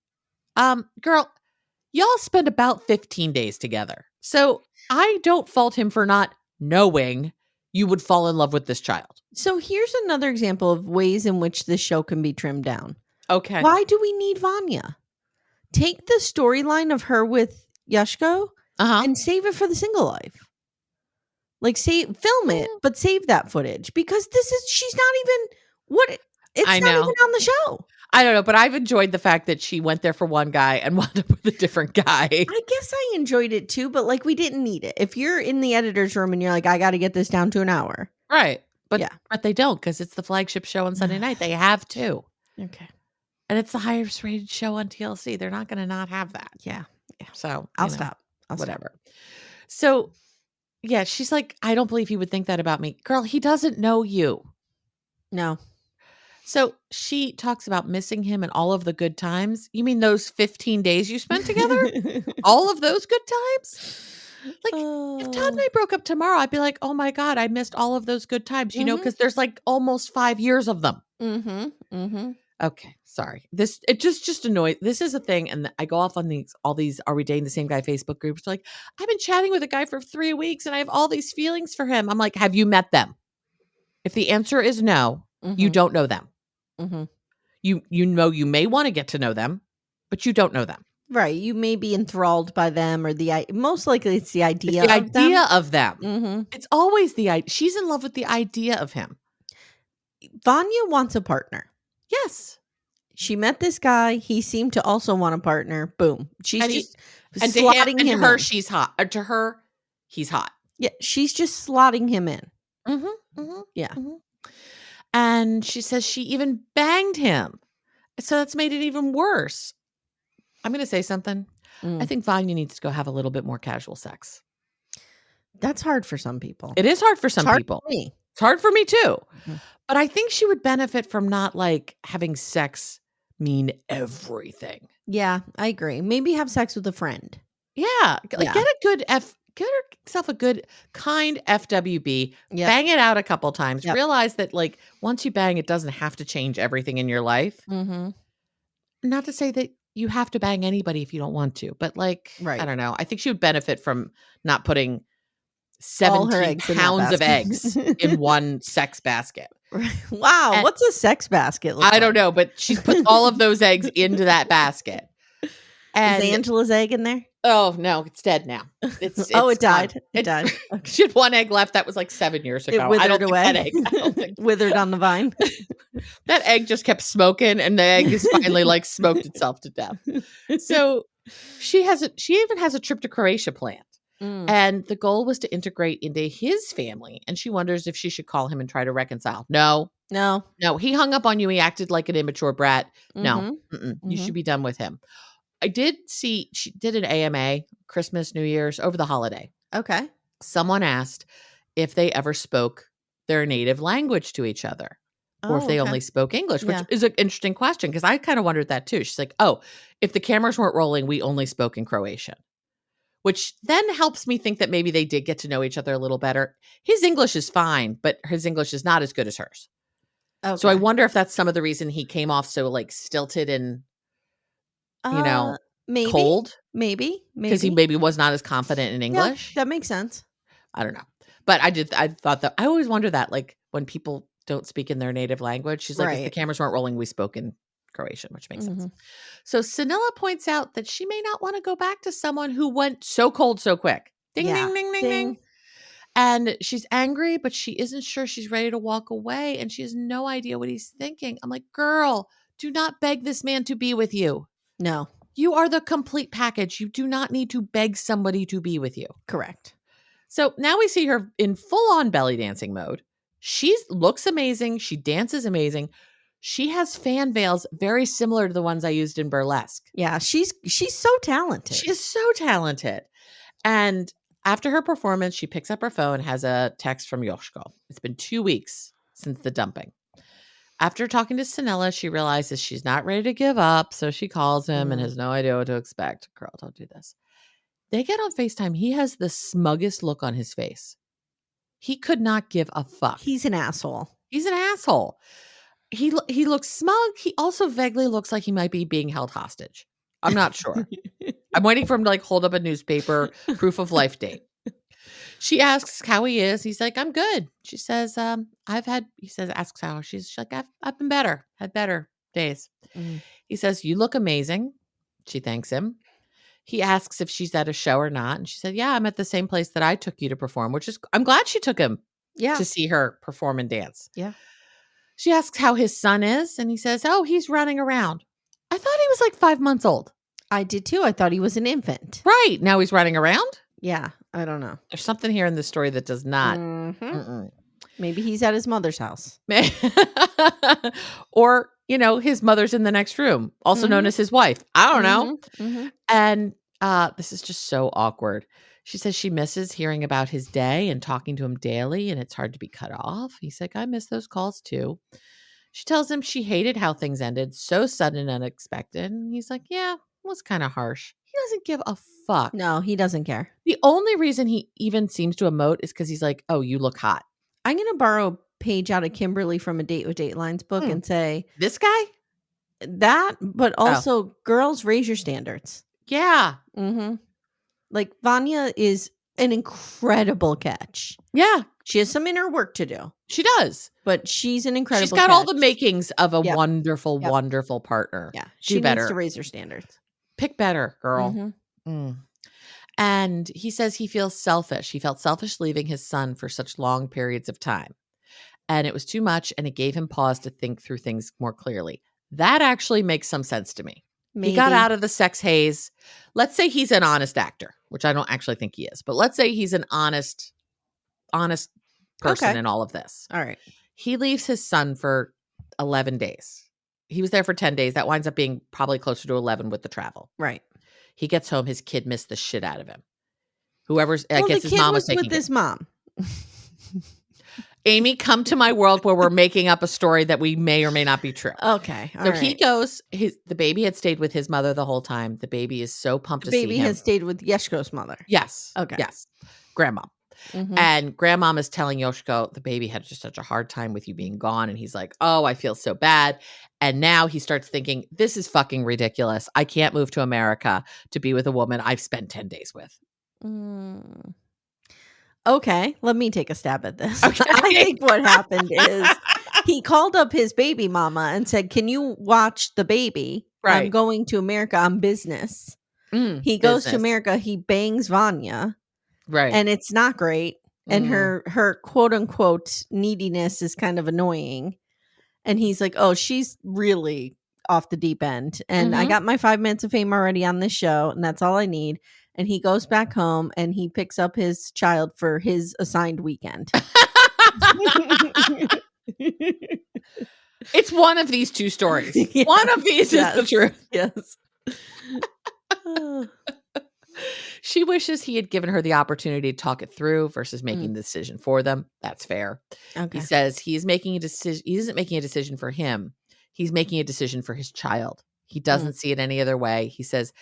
Girl, y'all spend about 15 days together. So I don't fault him for not knowing you would fall in love with this child. So here's another example of ways in which this show can be trimmed down. Okay. Why do we need Vanja? Take the storyline of her with Josko and save it for the single life. Like film it, but save that footage because she's not even it's not even on the show. I don't know, but I've enjoyed the fact that she went there for one guy and wound up with a different guy. I guess I enjoyed it too, but we didn't need it. If you're in the editor's room and you're like, I got to get this down to an hour. Right. But they don't because it's the flagship show on Sunday night. They have to. Okay. And it's the highest rated show on TLC. They're not going to not have that. Yeah. So I'll stop. Whatever. So yeah, she's like, I don't believe he would think that about me. Girl, he doesn't know you. No. So she talks about missing him and all of the good times. You mean those 15 days you spent together? All of those good times? If Todd and I broke up tomorrow, I'd be like, oh my God, I missed all of those good times, because there's almost 5 years of them. Okay, sorry. It just annoys. This is a thing, and I go off on all these "Are we dating the same guy?" Facebook groups. Like, I've been chatting with a guy for 3 weeks, and I have all these feelings for him. I'm like, have you met them? If the answer is no, you don't know them. You know you may want to get to know them, but you don't know them. Right. You may be enthralled by them, or most likely it's the idea. Of them. It's always the idea. She's in love with the idea of him. Vanja wants a partner. Yes. She met this guy. He seemed to also want a partner. Boom. She's just slotting him to her, she's hot. Or to her, he's hot. Yeah. She's just slotting him in. Yeah. And she says she even banged him. So that's made it even worse. I'm going to say something. I think Vanja needs to go have a little bit more casual sex. That's hard for some people. It is hard for some people. It's hard for me too. But I think she would benefit from not having sex mean everything. Yeah, I agree. Maybe have sex with a friend. Yeah. Get herself a good, kind FWB. Yep. Bang it out a couple times. Yep. Realize that once you bang, it doesn't have to change everything in your life. Not to say that you have to bang anybody if you don't want to, but right. I don't know. I think she would benefit from not putting 17 pounds of eggs in one sex basket. Wow. What's a sex basket look I don't know, but she's put all of those eggs into that basket. And is Angela's egg in there? Oh, no, it's dead now. It's it died. It died. She had one egg left. That was 7 years ago. It withered away. Withered on the vine. That egg just kept smoking, and the egg is finally smoked itself to death. So she even has a trip to Croatia planned. And the goal was to integrate into his family. And she wonders if she should call him and try to reconcile. No. He hung up on you. He acted like an immature brat. No, you should be done with him. I did see she did an AMA, Christmas, New Year's, over the holiday. Okay. Someone asked if they ever spoke their native language to each other or if they only spoke English, which is an interesting question because I kind of wondered that too. She's like, oh, if the cameras weren't rolling, we only spoke in Croatian, which then helps me think that maybe they did get to know each other a little better. His English is fine, but his English is not as good as hers. Okay. So I wonder if that's some of the reason he came off so like stilted and, maybe, cold. Maybe. Because he maybe was not as confident in English. Yeah, that makes sense. I don't know. But I thought that, I always wonder that, like, when people don't speak in their native language, she's like, if the cameras weren't rolling, we spoke in Croatian, which makes sense. So Sanila points out that she may not want to go back to someone who went so cold so quick. Ding, ding, ding, ding, ding. And she's angry, but she isn't sure she's ready to walk away. And she has no idea what he's thinking. I'm like, girl, do not beg this man to be with you. No. You are the complete package. You do not need to beg somebody to be with you. Correct. So now we see her in full-on belly dancing mode. She looks amazing. She dances amazing. She has fan veils very similar to the ones I used in burlesque. Yeah, she's so talented. She is so talented. And after her performance, she picks up her phone, has a text from Josko. It's been 2 weeks since the dumping. After talking to Sanila, she realizes she's not ready to give up, so she calls him and has no idea what to expect. Girl, don't do this. They get on FaceTime. He has the smuggest look on his face. He could not give a fuck. He's an asshole. He's an asshole. He looks smug. He also vaguely looks like he might be being held hostage. I'm not sure. I'm waiting for him to like hold up a newspaper, proof of life date. She asks how he is. He's like, I'm good. She says, asks how. She's like, I've been better, had better days. He says, you look amazing. She thanks him. He asks if she's at a show or not. And she said, yeah, I'm at the same place that I took you to perform, which is, I'm glad she took him to see her perform and dance. Yeah. She asks how his son is. And he says, oh, he's running around. I thought he was like 5 months old. I did too. I thought he was an infant. Right. Now he's running around? Yeah. I don't know. There's something here in this story that does not. Maybe he's at his mother's house. Or, his mother's in the next room, also known as his wife. I don't know. And this is just so awkward. She says she misses hearing about his day and talking to him daily, and it's hard to be cut off. He's like, I miss those calls too. She tells him she hated how things ended, so sudden and unexpected. And he's like, yeah, it was kind of harsh. He doesn't give a fuck. No, he doesn't care. The only reason he even seems to emote is because he's like, oh, you look hot. I'm going to borrow a page out of Kimberly from A Date with Dateline's book and say, this guy? That, but also girls, raise your standards. Yeah. Like Vanja is an incredible catch. Yeah. She has some inner work to do. She does. But she's an incredible She's got catch. all the makings of a wonderful, wonderful partner. Yeah. She needs to raise her standards. Pick better, girl. And he says he feels selfish. He felt selfish leaving his son for such long periods of time. And it was too much, and it gave him pause to think through things more clearly. That actually makes some sense to me. Maybe. He got out of the sex haze. Let's say he's an honest actor, which I don't actually think he is. But let's say he's an honest person in all of this. All right. He leaves his son for 11 days. He was there for 10 days. That winds up being probably closer to 11 with the travel. Right. He gets home. His kid missed the shit out of him. I guess his mom was taking with his mom. Amy, come to my world where we're making up a story that we may or may not be true. Okay. So he goes, the baby had stayed with his mother the whole time. The baby is so pumped to see him. The baby has stayed with Josko's mother. Yes. Okay. Yes. Grandma. And grandmom is telling Josko, the baby had just such a hard time with you being gone. And he's like, oh, I feel so bad. And now he starts thinking, this is fucking ridiculous. I can't move to America to be with a woman I've spent 10 days with. Okay, let me take a stab at this. Okay. I think what happened is he called up his baby mama and said, can you watch the baby? Right. I'm going to America on business. He goes to America. He bangs Vanja. Right. And it's not great. And her quote unquote neediness is kind of annoying. And he's like, oh, she's really off the deep end. And I got my 5 minutes of fame already on this show. And that's all I need. And he goes back home and he picks up his child for his assigned weekend. It's one of these two stories. Yeah. One of these is the truth. Yes. She wishes he had given her the opportunity to talk it through versus making the decision for them. That's fair. Okay. He says he's making a decision. He isn't making a decision for him. He's making a decision for his child. He doesn't see it any other way. He says,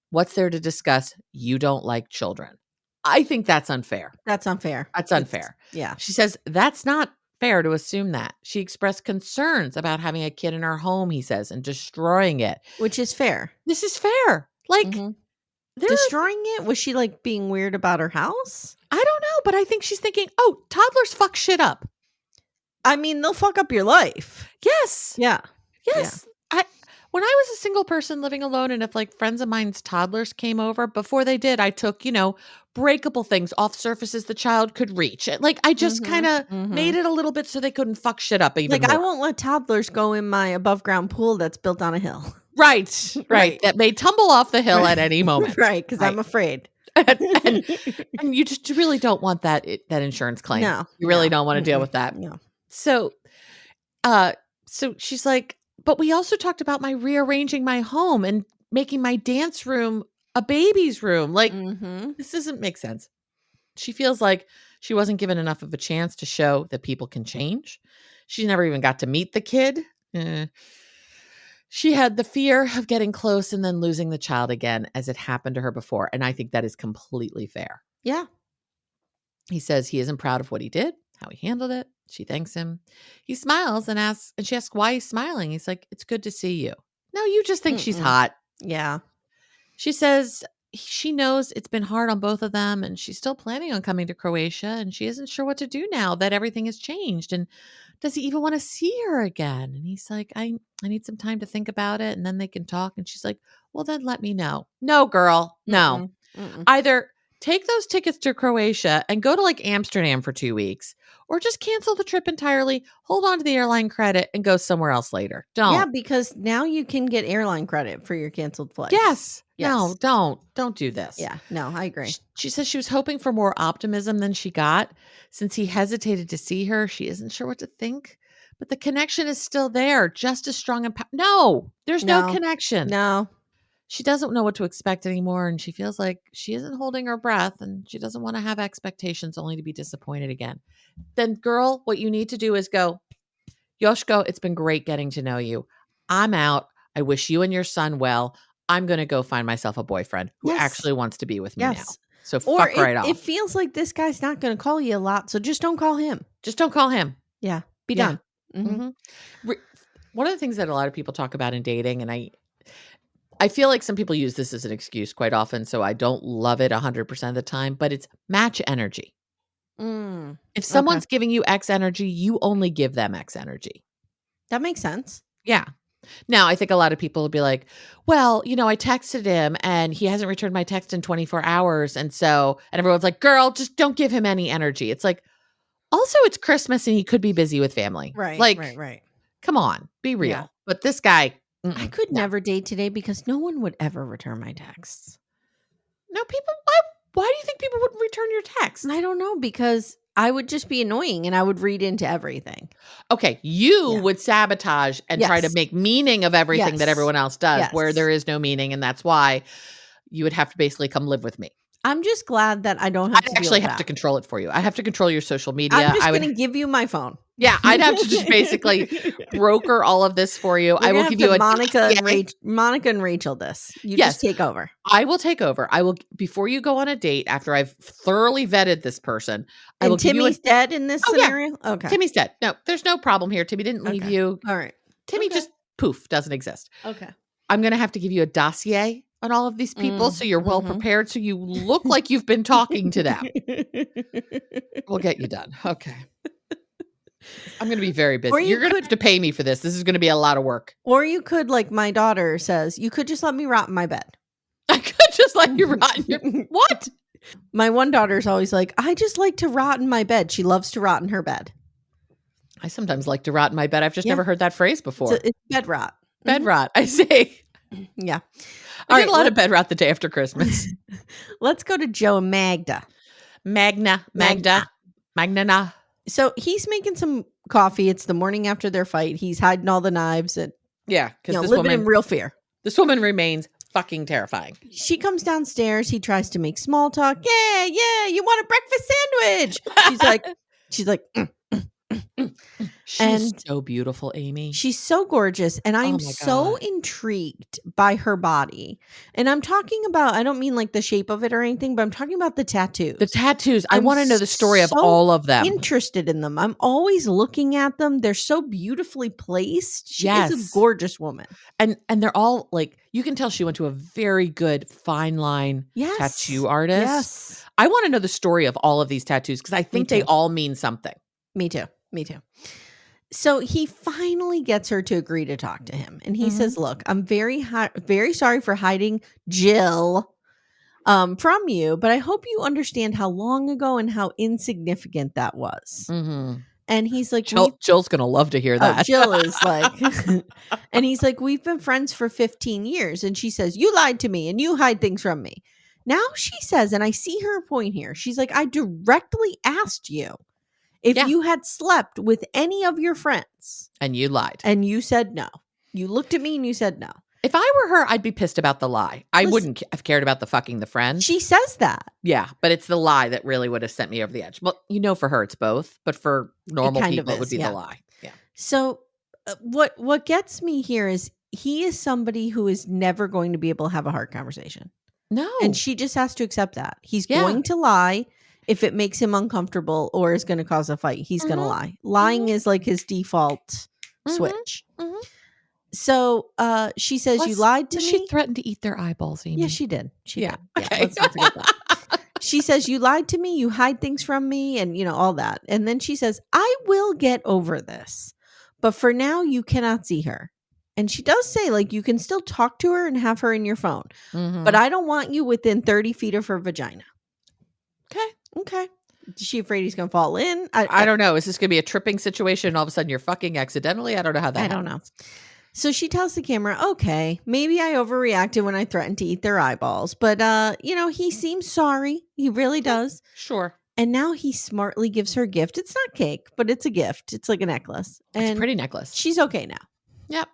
what's there to discuss? You don't like children. I think that's unfair. That's unfair. That's unfair. Yeah. She says, that's not fair to assume that. She expressed concerns about having a kid in her home, he says, and destroying it. Which is fair. This is fair. Like, destroying it? Was she like being weird about her house? I don't know, but I think she's thinking, oh, toddlers fuck shit up. I mean, they'll fuck up your life. Yes. Yeah. Yes. Yeah. When I was a single person living alone, and if like friends of mine's toddlers came over, before they did, I took, breakable things off surfaces the child could reach. Like I just kind of made it a little bit so they couldn't fuck shit up even more. I won't let toddlers go in my above ground pool that's built on a hill. Right. That may tumble off the hill at any moment. Right, because I'm afraid. and you just really don't want that insurance claim. No. You really don't want to deal with that. No. So she's like, but we also talked about my rearranging my home and making my dance room a baby's room. Like, this doesn't make sense. She feels like she wasn't given enough of a chance to show that people can change. She never even got to meet the kid. She had the fear of getting close and then losing the child again, as it happened to her before. And I think that is completely fair. Yeah. He says he isn't proud of what he did, how he handled it. She thanks him. He smiles and she asks why he's smiling. He's like, it's good to see you. No, you just think she's hot. Yeah. She says she knows it's been hard on both of them, and she's still planning on coming to Croatia, and she isn't sure what to do now that everything has changed. And does he even want to see her again? And he's like, I need some time to think about it, and then they can talk. And she's like, well, then let me know. No, girl. No. Either take those tickets to Croatia and go to like Amsterdam for 2 weeks, or just cancel the trip entirely, hold on to the airline credit, and go somewhere else later. Don't. Yeah, because now you can get airline credit for your canceled flight. Yes. No, don't do this. Yeah, no, I agree. She says she was hoping for more optimism than she got. Since he hesitated to see her, she isn't sure what to think. But the connection is still there, just as strong and no, there's no connection. No. She doesn't know what to expect anymore, and she feels like she isn't holding her breath, and she doesn't want to have expectations only to be disappointed again. Then, girl, what you need to do is go, Josko, it's been great getting to know you. I'm out. I wish you and your son well. I'm going to go find myself a boyfriend who actually wants to be with me now. So fuck right off. It feels like this guy's not going to call you a lot, so just don't call him. Just don't call him. Yeah. Be done. One of the things that a lot of people talk about in dating, and I feel like some people use this as an excuse quite often, so I don't love it 100% of the time, but it's match energy. If someone's giving you X energy, you only give them X energy. That makes sense. Yeah. Now, I think a lot of people will be like, well, I texted him and he hasn't returned my text in 24 hours. And everyone's like, girl, just don't give him any energy. It's like, also it's Christmas and he could be busy with family. Right. Like, right. Come on, be real. Yeah. But this guy, I could never date today because no one would ever return my texts. No, people, why do you think people wouldn't return your text? I don't know, because I would just be annoying and I would read into everything. Okay, you would sabotage and try to make meaning of everything that everyone else does where there is no meaning, and that's why you would have to basically come live with me. I'm just glad that I don't have to actually have to control it for you. I have to control your social media. I'm just going to give you my phone. Yeah, I'd have to just basically broker all of this for you. I will give you a Monica and Rachel this. You just take over. I will take over. I will, before you go on a date, after I've thoroughly vetted this person. I will Timmy's dead in this scenario? Yeah. Okay. Timmy's dead. No, there's no problem here. Timmy didn't leave you. All right. Timmy just poof, doesn't exist. Okay. I'm going to have to give you a dossier on all of these people so you're well prepared, so you look like you've been talking to them. We'll get you done. Okay. I'm going to be very busy. You're going to have to pay me for this. This is going to be a lot of work. Or you could, like my daughter says, you could just let me rot in my bed. I could just let you rot in your... What? My one daughter's always like, I just like to rot in my bed. She loves to rot in her bed. I sometimes like to rot in my bed. I've just never heard that phrase before. It's bed rot. Bed rot. I see. Yeah. I did a lot of bed rot the day after Christmas. Let's go to Joe and Magda. Magda. So he's making some coffee. It's the morning after their fight. He's hiding all the knives and because living in real fear. This woman remains fucking terrifying. She comes downstairs. He tries to make small talk. Yeah, you want a breakfast sandwich? She's like, She's so beautiful, Amy. She's so gorgeous. And I'm so intrigued by her body. And I'm talking about, I don't mean like the shape of it or anything, but I'm talking about the tattoos. The tattoos. I want to know the story of all of them. Interested in them. I'm always looking at them. They're so beautifully placed. She is a gorgeous woman. And they're all like, you can tell she went to a very good fine line tattoo artist. Yes. I want to know the story of all of these tattoos because I think they all mean something. Me too. So he finally gets her to agree to talk to him. And he says, look, I'm very sorry for hiding Jill from you, but I hope you understand how long ago and how insignificant that was. And he's like, Jill's going to love to hear that. Jill is like, and he's like, we've been friends for 15 years. And she says, you lied to me and you hide things from me. Now she says, and I see her point here. She's like, I directly asked you if you had slept with any of your friends. And you lied. And you said no. You looked at me and you said no. If I were her, I'd be pissed about the lie. I wouldn't have cared about the fucking the friend. She says that. Yeah, but it's the lie that really would have sent me over the edge. Well, for her, it's both. But for normal people, it would be the lie. Yeah. So what gets me here is he is somebody who is never going to be able to have a hard conversation. No. And she just has to accept that. He's going to lie if it makes him uncomfortable or is going to cause a fight. He's going to lie. Lying is like his default switch. So she says, you lied to me. She threatened to eat their eyeballs, Amy. Yeah, she did. She did. Okay. Let's not forget that. She says, you lied to me. You hide things from me and, all that. And then she says, I will get over this. But for now, you cannot see her. And she does say, like, you can still talk to her and have her in your phone. But I don't want you within 30 feet of her vagina. Okay. Is she afraid he's going to fall in? I don't know. Is this going to be a tripping situation and all of a sudden you're fucking accidentally? I don't know how that happens. I don't know. So she tells the camera, okay, maybe I overreacted when I threatened to eat their eyeballs. But, he seems sorry. He really does. Sure. And now he smartly gives her a gift. It's not cake, but it's a gift. It's like a necklace. It's a pretty necklace. She's okay now. Yep.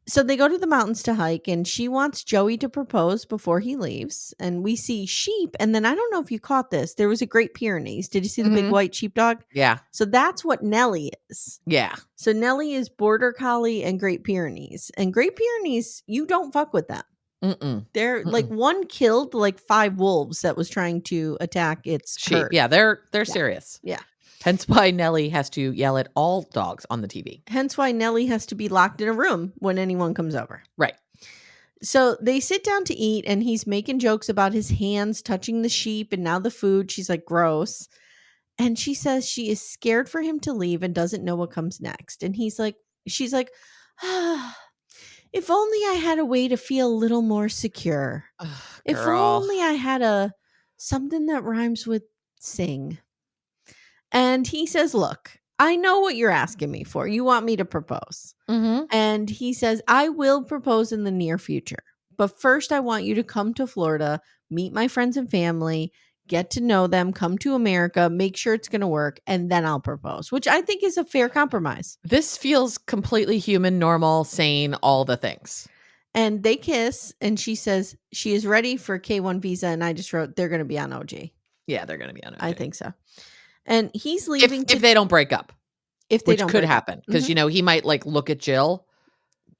So they go to the mountains to hike, and she wants Joey to propose before he leaves. And we see sheep. And then I don't know if you caught this. There was a Great Pyrenees. Did you see the big white sheepdog? Yeah. So that's what Nellie is. Yeah. So Nellie is Border Collie and Great Pyrenees. And Great Pyrenees, you don't fuck with them. They're like one killed like 5 wolves that was trying to attack its sheep. herd. Yeah, they're serious. Yeah. Hence why Nellie has to yell at all dogs on the TV. Hence why Nellie has to be locked in a room when anyone comes over. Right. So they sit down to eat, and he's making jokes about his hands touching the sheep and now the food. She's like, gross. And she says she is scared for him to leave and doesn't know what comes next. And she's like, if only I had a way to feel a little more secure. If only I had something that rhymes with sing. And he says, look, I know what you're asking me for. You want me to propose. And he says, I will propose in the near future. But first, I want you to come to Florida, meet my friends and family, get to know them, come to America, make sure it's going to work, and then I'll propose, which I think is a fair compromise. This feels completely human, normal, sane, all the things. And they kiss, and she says she is ready for K1 visa, and I just wrote, they're going to be on OG. Yeah, they're going to be on OG. I think so. And he's leaving if they don't break up. Which could happen. Because, he might like look at Jill.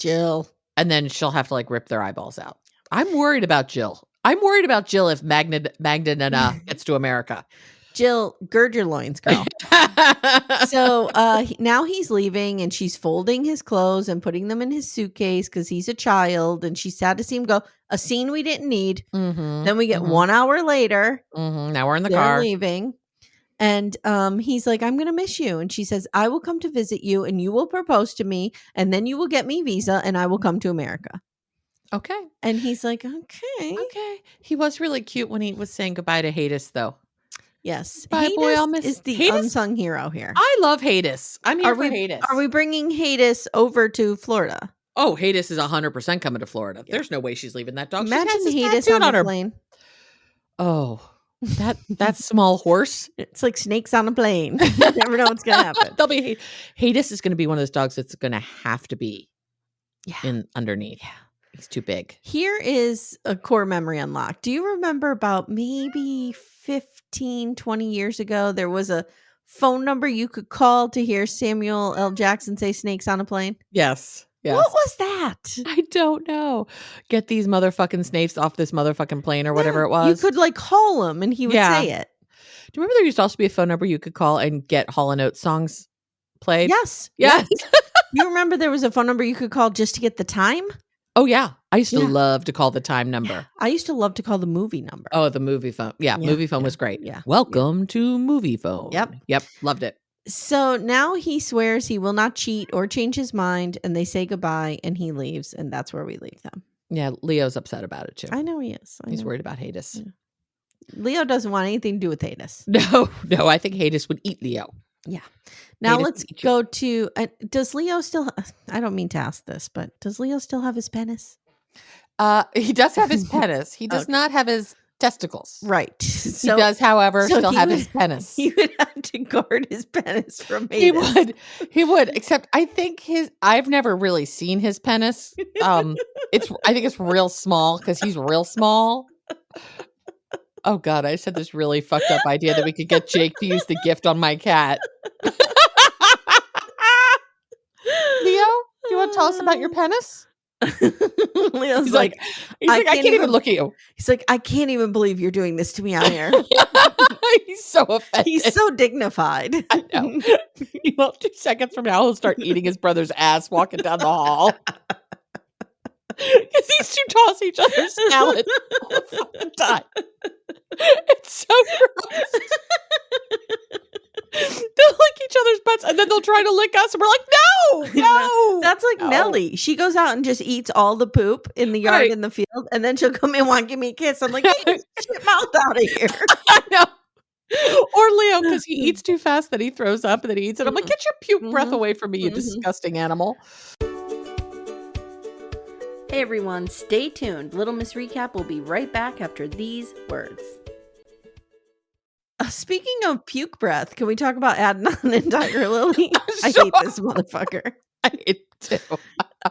And then she'll have to like rip their eyeballs out. I'm worried about Jill. I'm worried about Jill if Magda gets to America. Jill, gird your loins, girl. So now he's leaving, and she's folding his clothes and putting them in his suitcase because he's a child, and she's sad to see him go. A scene we didn't need. Then we get 1 hour later. Now we're in the they're car. Leaving. And he's like, I'm going to miss you. And she says, I will come to visit you, and you will propose to me, and then you will get me visa, and I will come to America. Okay. And he's like, okay. He was really cute when he was saying goodbye to Hades, though. Yes. Bye, boy, I'll miss is the Hades? unsung hero here. I love Hades. I'm here for Hades. Are we bringing Hades over to Florida? Oh, Hades is 100% coming to Florida. Yeah. There's no way she's leaving that dog. Imagine Hades on a plane. Oh, that small horse. It's like snakes on a plane. You never know what's going to happen. Hades is going to be one of those dogs that's going to have to be in underneath. Yeah. He's too big. Here is a core memory unlocked. Do you remember about maybe 15, 20 years ago, there was a phone number you could call to hear Samuel L. Jackson say snakes on a plane? Yes. What was that? I don't know. Get these motherfucking snakes off this motherfucking plane or whatever it was. You could like call him and he would say it. Do you remember there used to also be a phone number you could call and get Hall & Oates songs played? Yes. Yes. You remember there was a phone number you could call just to get the time? Oh, yeah. I used to love to call the time number. I used to love to call the movie number. Oh, the movie phone. Yeah, movie phone was great. Yeah. Welcome to movie phone. Yep. Loved it. So now he swears he will not cheat or change his mind, and they say goodbye and he leaves, and that's where we leave them. Yeah, Leo's upset about it too. I know he is. He's worried about Hades. Yeah. Leo doesn't want anything to do with Hades. No, I think Hades would eat Leo. Yeah. Now Hades let's go to, does Leo still, I don't mean to ask this, but does Leo still have his penis? He does have his penis. He does not have his testicles. Right. So, he does, however, still have his penis. He would have to guard his penis from Hades. He would, except I think I've never really seen his penis. I think it's real small because he's real small. Oh God, I just had this really fucked up idea that we could get Jake to use the gift on my cat. Leo, do you want to tell us about your penis? Leo's he's like, I can't even look at you. He's like, I can't even believe you're doing this to me on air. He's so offended. He's so dignified. I know. 2 seconds from now, he'll start eating his brother's ass walking down the hall. Because these two toss each other's salad all the fucking time. It's so gross. They'll lick each other's butts and then they'll try to lick us and we're like, no. That's like Nelly. She goes out and just eats all the poop in the yard in the field and then she'll come in and want to give me a kiss. I'm like, hey, get your mouth out of here. I know. Or Leo, because he eats too fast that he throws up and then he eats it. I'm like, get your puke breath away from me, you disgusting animal. Hey everyone, stay tuned. Little Miss Recap will be right back after these words. Speaking of puke breath, can we talk about Adnan and Tigerlily? I hate this motherfucker. I hate too.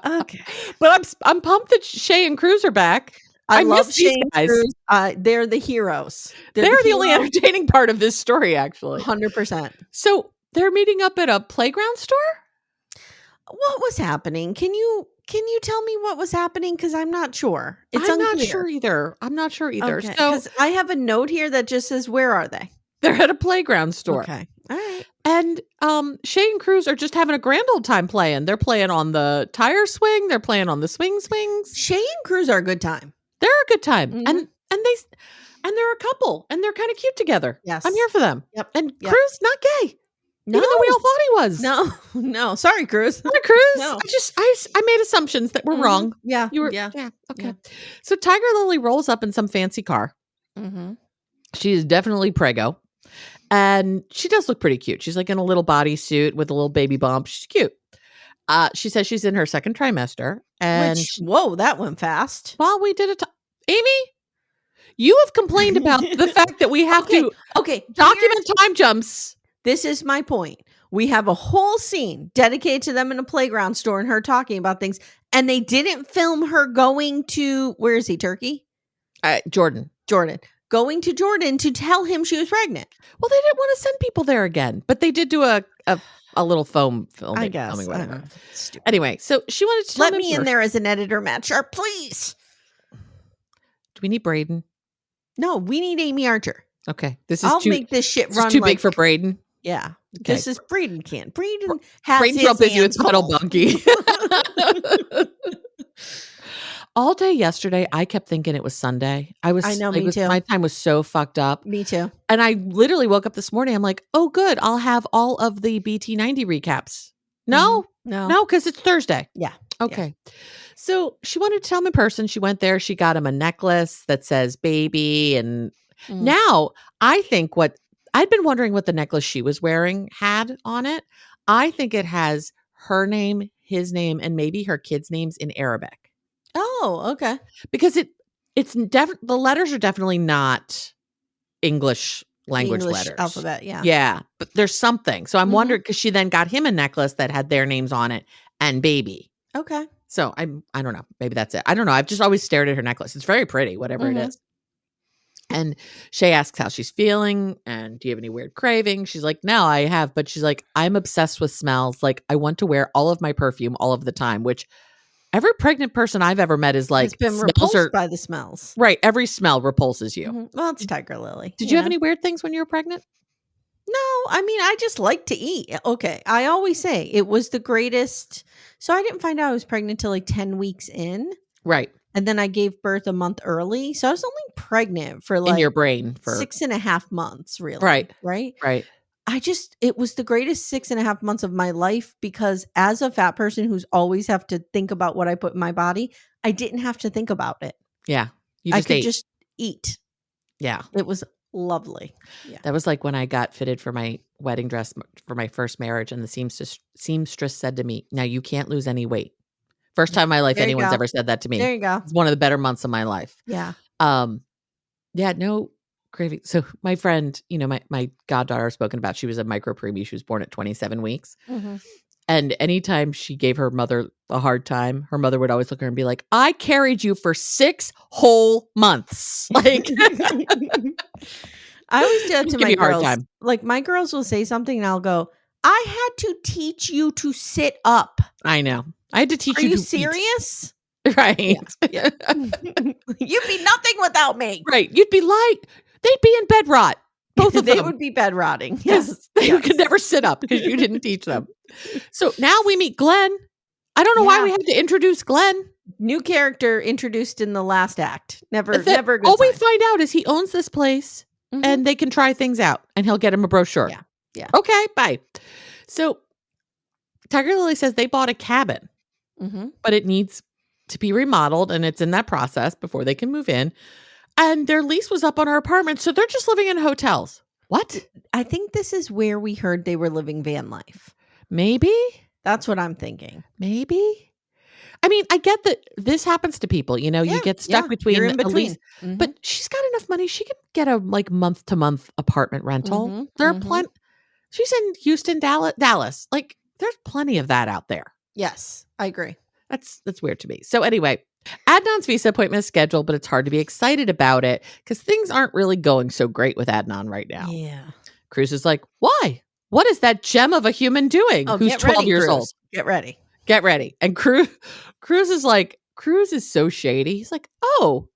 Okay. But I'm pumped that Shay and Cruz are back. I love Shay and Cruz. They're the heroes. They're the only entertaining part of this story, actually. 100%. So they're meeting up at a playground store? What was happening? Can you tell me what was happening? Because I'm not sure. I'm not sure either. Okay, because I have a note here that just says, where are they? They're at a playground store. Okay. All right. And Shay and Cruz are just having a grand old time playing. They're playing on the tire swing. They're playing on the swings. Shay and Cruz are a good time. They're a good time. Mm-hmm. And they're a couple and they're kind of cute together. Yes. I'm here for them. Yep. And Cruz, not gay. No. Even though we all thought he was. No. Sorry, Cruz. Sorry, Cruz. No. I made assumptions that were wrong. Yeah. You were. Yeah. Okay. Yeah. So Tigerlily rolls up in some fancy car. Mm-hmm. She is definitely prego. And she does look pretty cute. She's like in a little bodysuit with a little baby bump. She's cute. She says she's in her second trimester. And whoa, that went fast. Well, we did it. Amy, you have complained about the fact that we have to document time jumps. This is my point. We have a whole scene dedicated to them in a playground store and her talking about things. And they didn't film her going to, where is he, Turkey? Jordan. Going to Jordan to tell him she was pregnant. Well, they didn't want to send people there again, but they did do a little film filming. I guess. Whatever. Anyway, so she wanted to let me in there as an editor, Matt Sharp, please. Do we need Braden? No, we need Amy Archer. Okay, I'll make this shit run. Too big for Braden. Yeah, okay. This is Braden can't. Braden's real busy with Cuddle Bunky. All day yesterday, I kept thinking it was Sunday. I know, me too. My time was so fucked up. Me too. And I literally woke up this morning. I'm like, oh, good. I'll have all of the BT90 recaps. No, because it's Thursday. Yeah. Okay. Yeah. So she wanted to tell him in person. She went there. She got him a necklace that says baby. And now I think I'd been wondering what the necklace she was wearing had on it. I think it has her name, his name, and maybe her kids' names in Arabic. Oh, okay. Because the letters are definitely not English language letters. Alphabet, yeah. Yeah, but there's something. So I'm wondering, because she then got him a necklace that had their names on it and baby. Okay. So I don't know. Maybe that's it. I don't know. I've just always stared at her necklace. It's very pretty, whatever it is. And Shay asks how she's feeling and do you have any weird cravings? She's like, no, I have. But she's like, I'm obsessed with smells. Like, I want to wear all of my perfume all of the time, which every pregnant person I've ever met is like, has been repulsed by the smells. Right. Every smell repulses you. Mm-hmm. Well, it's Tigerlily. Did you have any weird things when you were pregnant? No, I mean, I just like to eat. Okay. I always say it was the greatest. So I didn't find out I was pregnant till like 10 weeks in. Right. And then I gave birth a month early. So I was only pregnant for like in your brain for 6.5 months, really. Right. Right. It was the greatest 6.5 months of my life because as a fat person who's always have to think about what I put in my body, I didn't have to think about it. Yeah. I could just eat. Yeah. It was lovely. Yeah. That was like when I got fitted for my wedding dress for my first marriage. And the seamstress said to me, now you can't lose any weight. First time in my life anyone's ever said that to me. There you go. It's one of the better months of my life. Yeah. Yeah, no craving. So my friend, my goddaughter spoken about, she was a micro preemie. She was born at 27 weeks. Mm-hmm. And anytime she gave her mother a hard time, her mother would always look at her and be like, I carried you for 6 whole months. Like I always do that to my girls. Like my girls will say something and I'll go, I had to teach you to sit up. I know. I had to teach you to serious? Eat. Right. Yeah. You'd be nothing without me. Right. You'd be they'd be in bed rot. Both of them. They would be bed rotting. Yes. They could never sit up because you didn't teach them. So now we meet Glenn. I don't know why we had to introduce Glenn. New character introduced in the last act. Never a good all sign. We find out is he owns this place and they can try things out and he'll get him a brochure. Yeah. Okay, bye. So Tigerlily says they bought a cabin, but it needs to be remodeled and it's in that process before they can move in. And their lease was up on our apartment, so they're just living in hotels. What? I think this is where we heard they were living van life. Maybe? That's what I'm thinking. Maybe? I mean, I get that this happens to people. You get stuck between a lease. But she's got enough money. She can get a month-to-month apartment rental. There are plenty. She's in Houston, Dallas. Like, there's plenty of that out there. Yes, I agree. That's weird to me. So anyway, Adnan's visa appointment is scheduled, but it's hard to be excited about it because things aren't really going so great with Adnan right now. Yeah. Cruz is like, why? What is that gem of a human doing who's 12 years old? Get ready. And Cruz is like, Cruz is so shady. He's like, oh,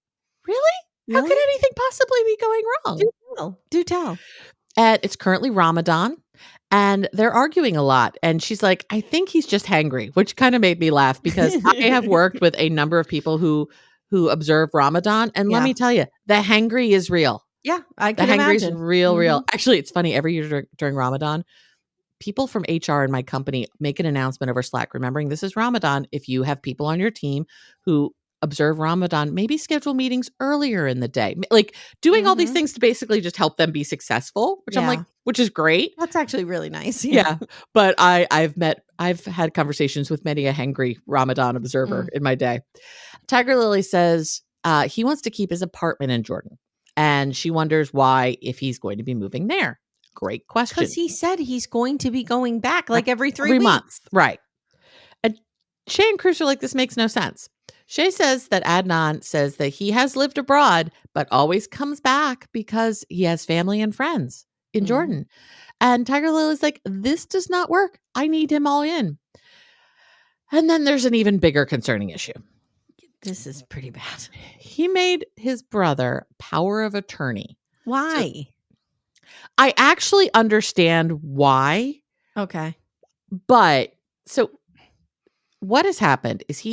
really? How could anything possibly be going wrong? Do tell. And it's currently Ramadan. And they're arguing a lot. And she's like, I think he's just hangry, which kind of made me laugh because I have worked with a number of people who observe Ramadan. And let me tell you, the hangry is real. Yeah, I can imagine. The hangry is real. Actually, it's funny. Every year during Ramadan, people from HR in my company make an announcement over Slack, remembering this is Ramadan. If you have people on your team who observe Ramadan, maybe schedule meetings earlier in the day, like doing all these things to basically just help them be successful, which I'm like, which is great. That's actually really nice. Yeah. But I've had conversations with many a hangry Ramadan observer in my day. Tigerlily says he wants to keep his apartment in Jordan and she wonders why if he's going to be moving there. Great question. Because he said he's going to be going back like every 3 months. Right. And Shay and Cruz are like, this makes no sense. Shay says that Adnan says that he has lived abroad, but always comes back because he has family and friends in Jordan. And Tigerlily is like, this does not work. I need him all in. And then there's an even bigger concerning issue. This is pretty bad. He made his brother power of attorney. Why? I actually understand why. Okay. But so what has happened is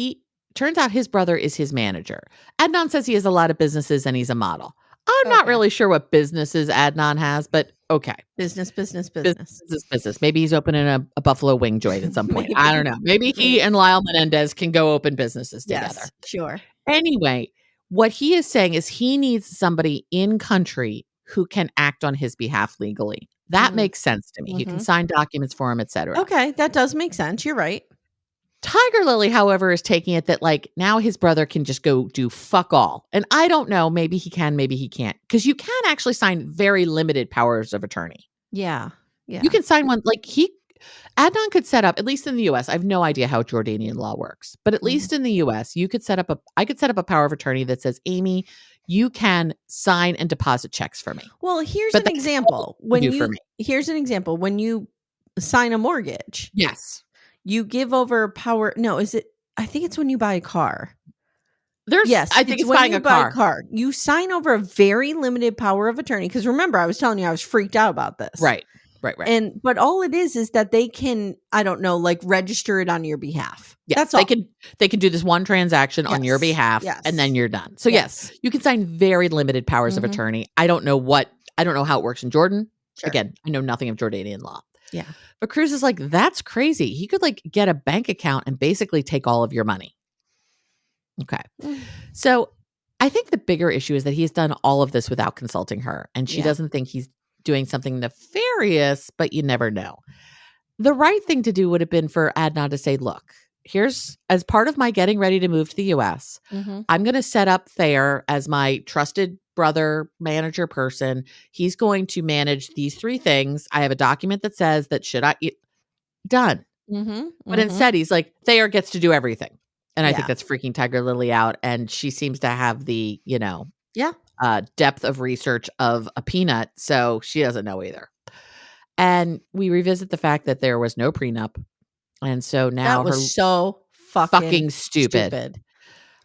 turns out his brother is his manager. Adnan says he has a lot of businesses and he's a model. I'm not really sure what businesses Adnan has, but okay. Business. Maybe he's opening a buffalo wing joint at some point. I don't know. Maybe he and Lyle Menendez can go open businesses together. Yes, sure. Anyway, what he is saying is he needs somebody in country who can act on his behalf legally. That makes sense to me. He can sign documents for him, etc. Okay, that does make sense. You're right. Tigerlily, however, is taking it that like now his brother can just go do fuck all. And I don't know, maybe he can, maybe he can't. Because you can actually sign very limited powers of attorney. Yeah. You can sign one like Adnan could set up, at least in the US, I have no idea how Jordanian law works, but at least in the US, I could set up a power of attorney that says, Amy, you can sign and deposit checks for me. Well, here's an example. Here's an example. When you sign a mortgage. Yes. You give over power. No, I think it's when you buy a car. I think it's buying a car. You sign over a very limited power of attorney. Because remember, I was telling you I was freaked out about this. Right. But all it is that they can, I don't know, like register it on your behalf. Yes, that's all. They can do this one transaction on your behalf, and then you're done. So yes, you can sign very limited powers of attorney. I don't know how it works in Jordan. Sure. Again, I know nothing of Jordanian law. Yeah. But Cruz is like, that's crazy. He could like get a bank account and basically take all of your money. Okay. So I think the bigger issue is that he's done all of this without consulting her, and she doesn't think he's doing something nefarious, but you never know. The right thing to do would have been for Adnan to say, look, here's, as part of my getting ready to move to the US, I'm going to set up Thayer as my trusted brother manager person. He's going to manage these 3 things. I have a document that says that done. But instead he's like, Thayer gets to do everything. And I think that's freaking Tigerlily out. And she seems to have the, depth of research of a peanut, so she doesn't know either. And we revisit the fact that there was no prenup, and so now that was so fucking stupid.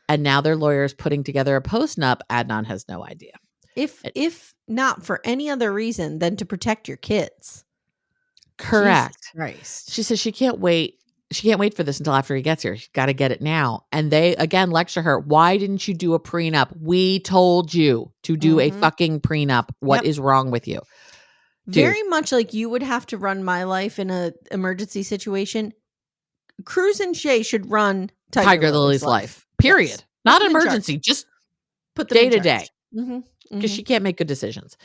And now their lawyer's putting together a post-nup. Adnan has no idea. If not for any other reason than to protect your kids. Correct. Jesus Christ. She says she can't wait. She can't wait for this until after he gets here. She's got to get it now. And they, again, lecture her. Why didn't you do a prenup? We told you to do a fucking prenup. What is wrong with you? Dude. Very much like you would have to run my life in an emergency situation. Cruz and Shay should run Tigerlily's life. Period. Yes. Not an emergency. Just put them day to day. Because she can't make good decisions.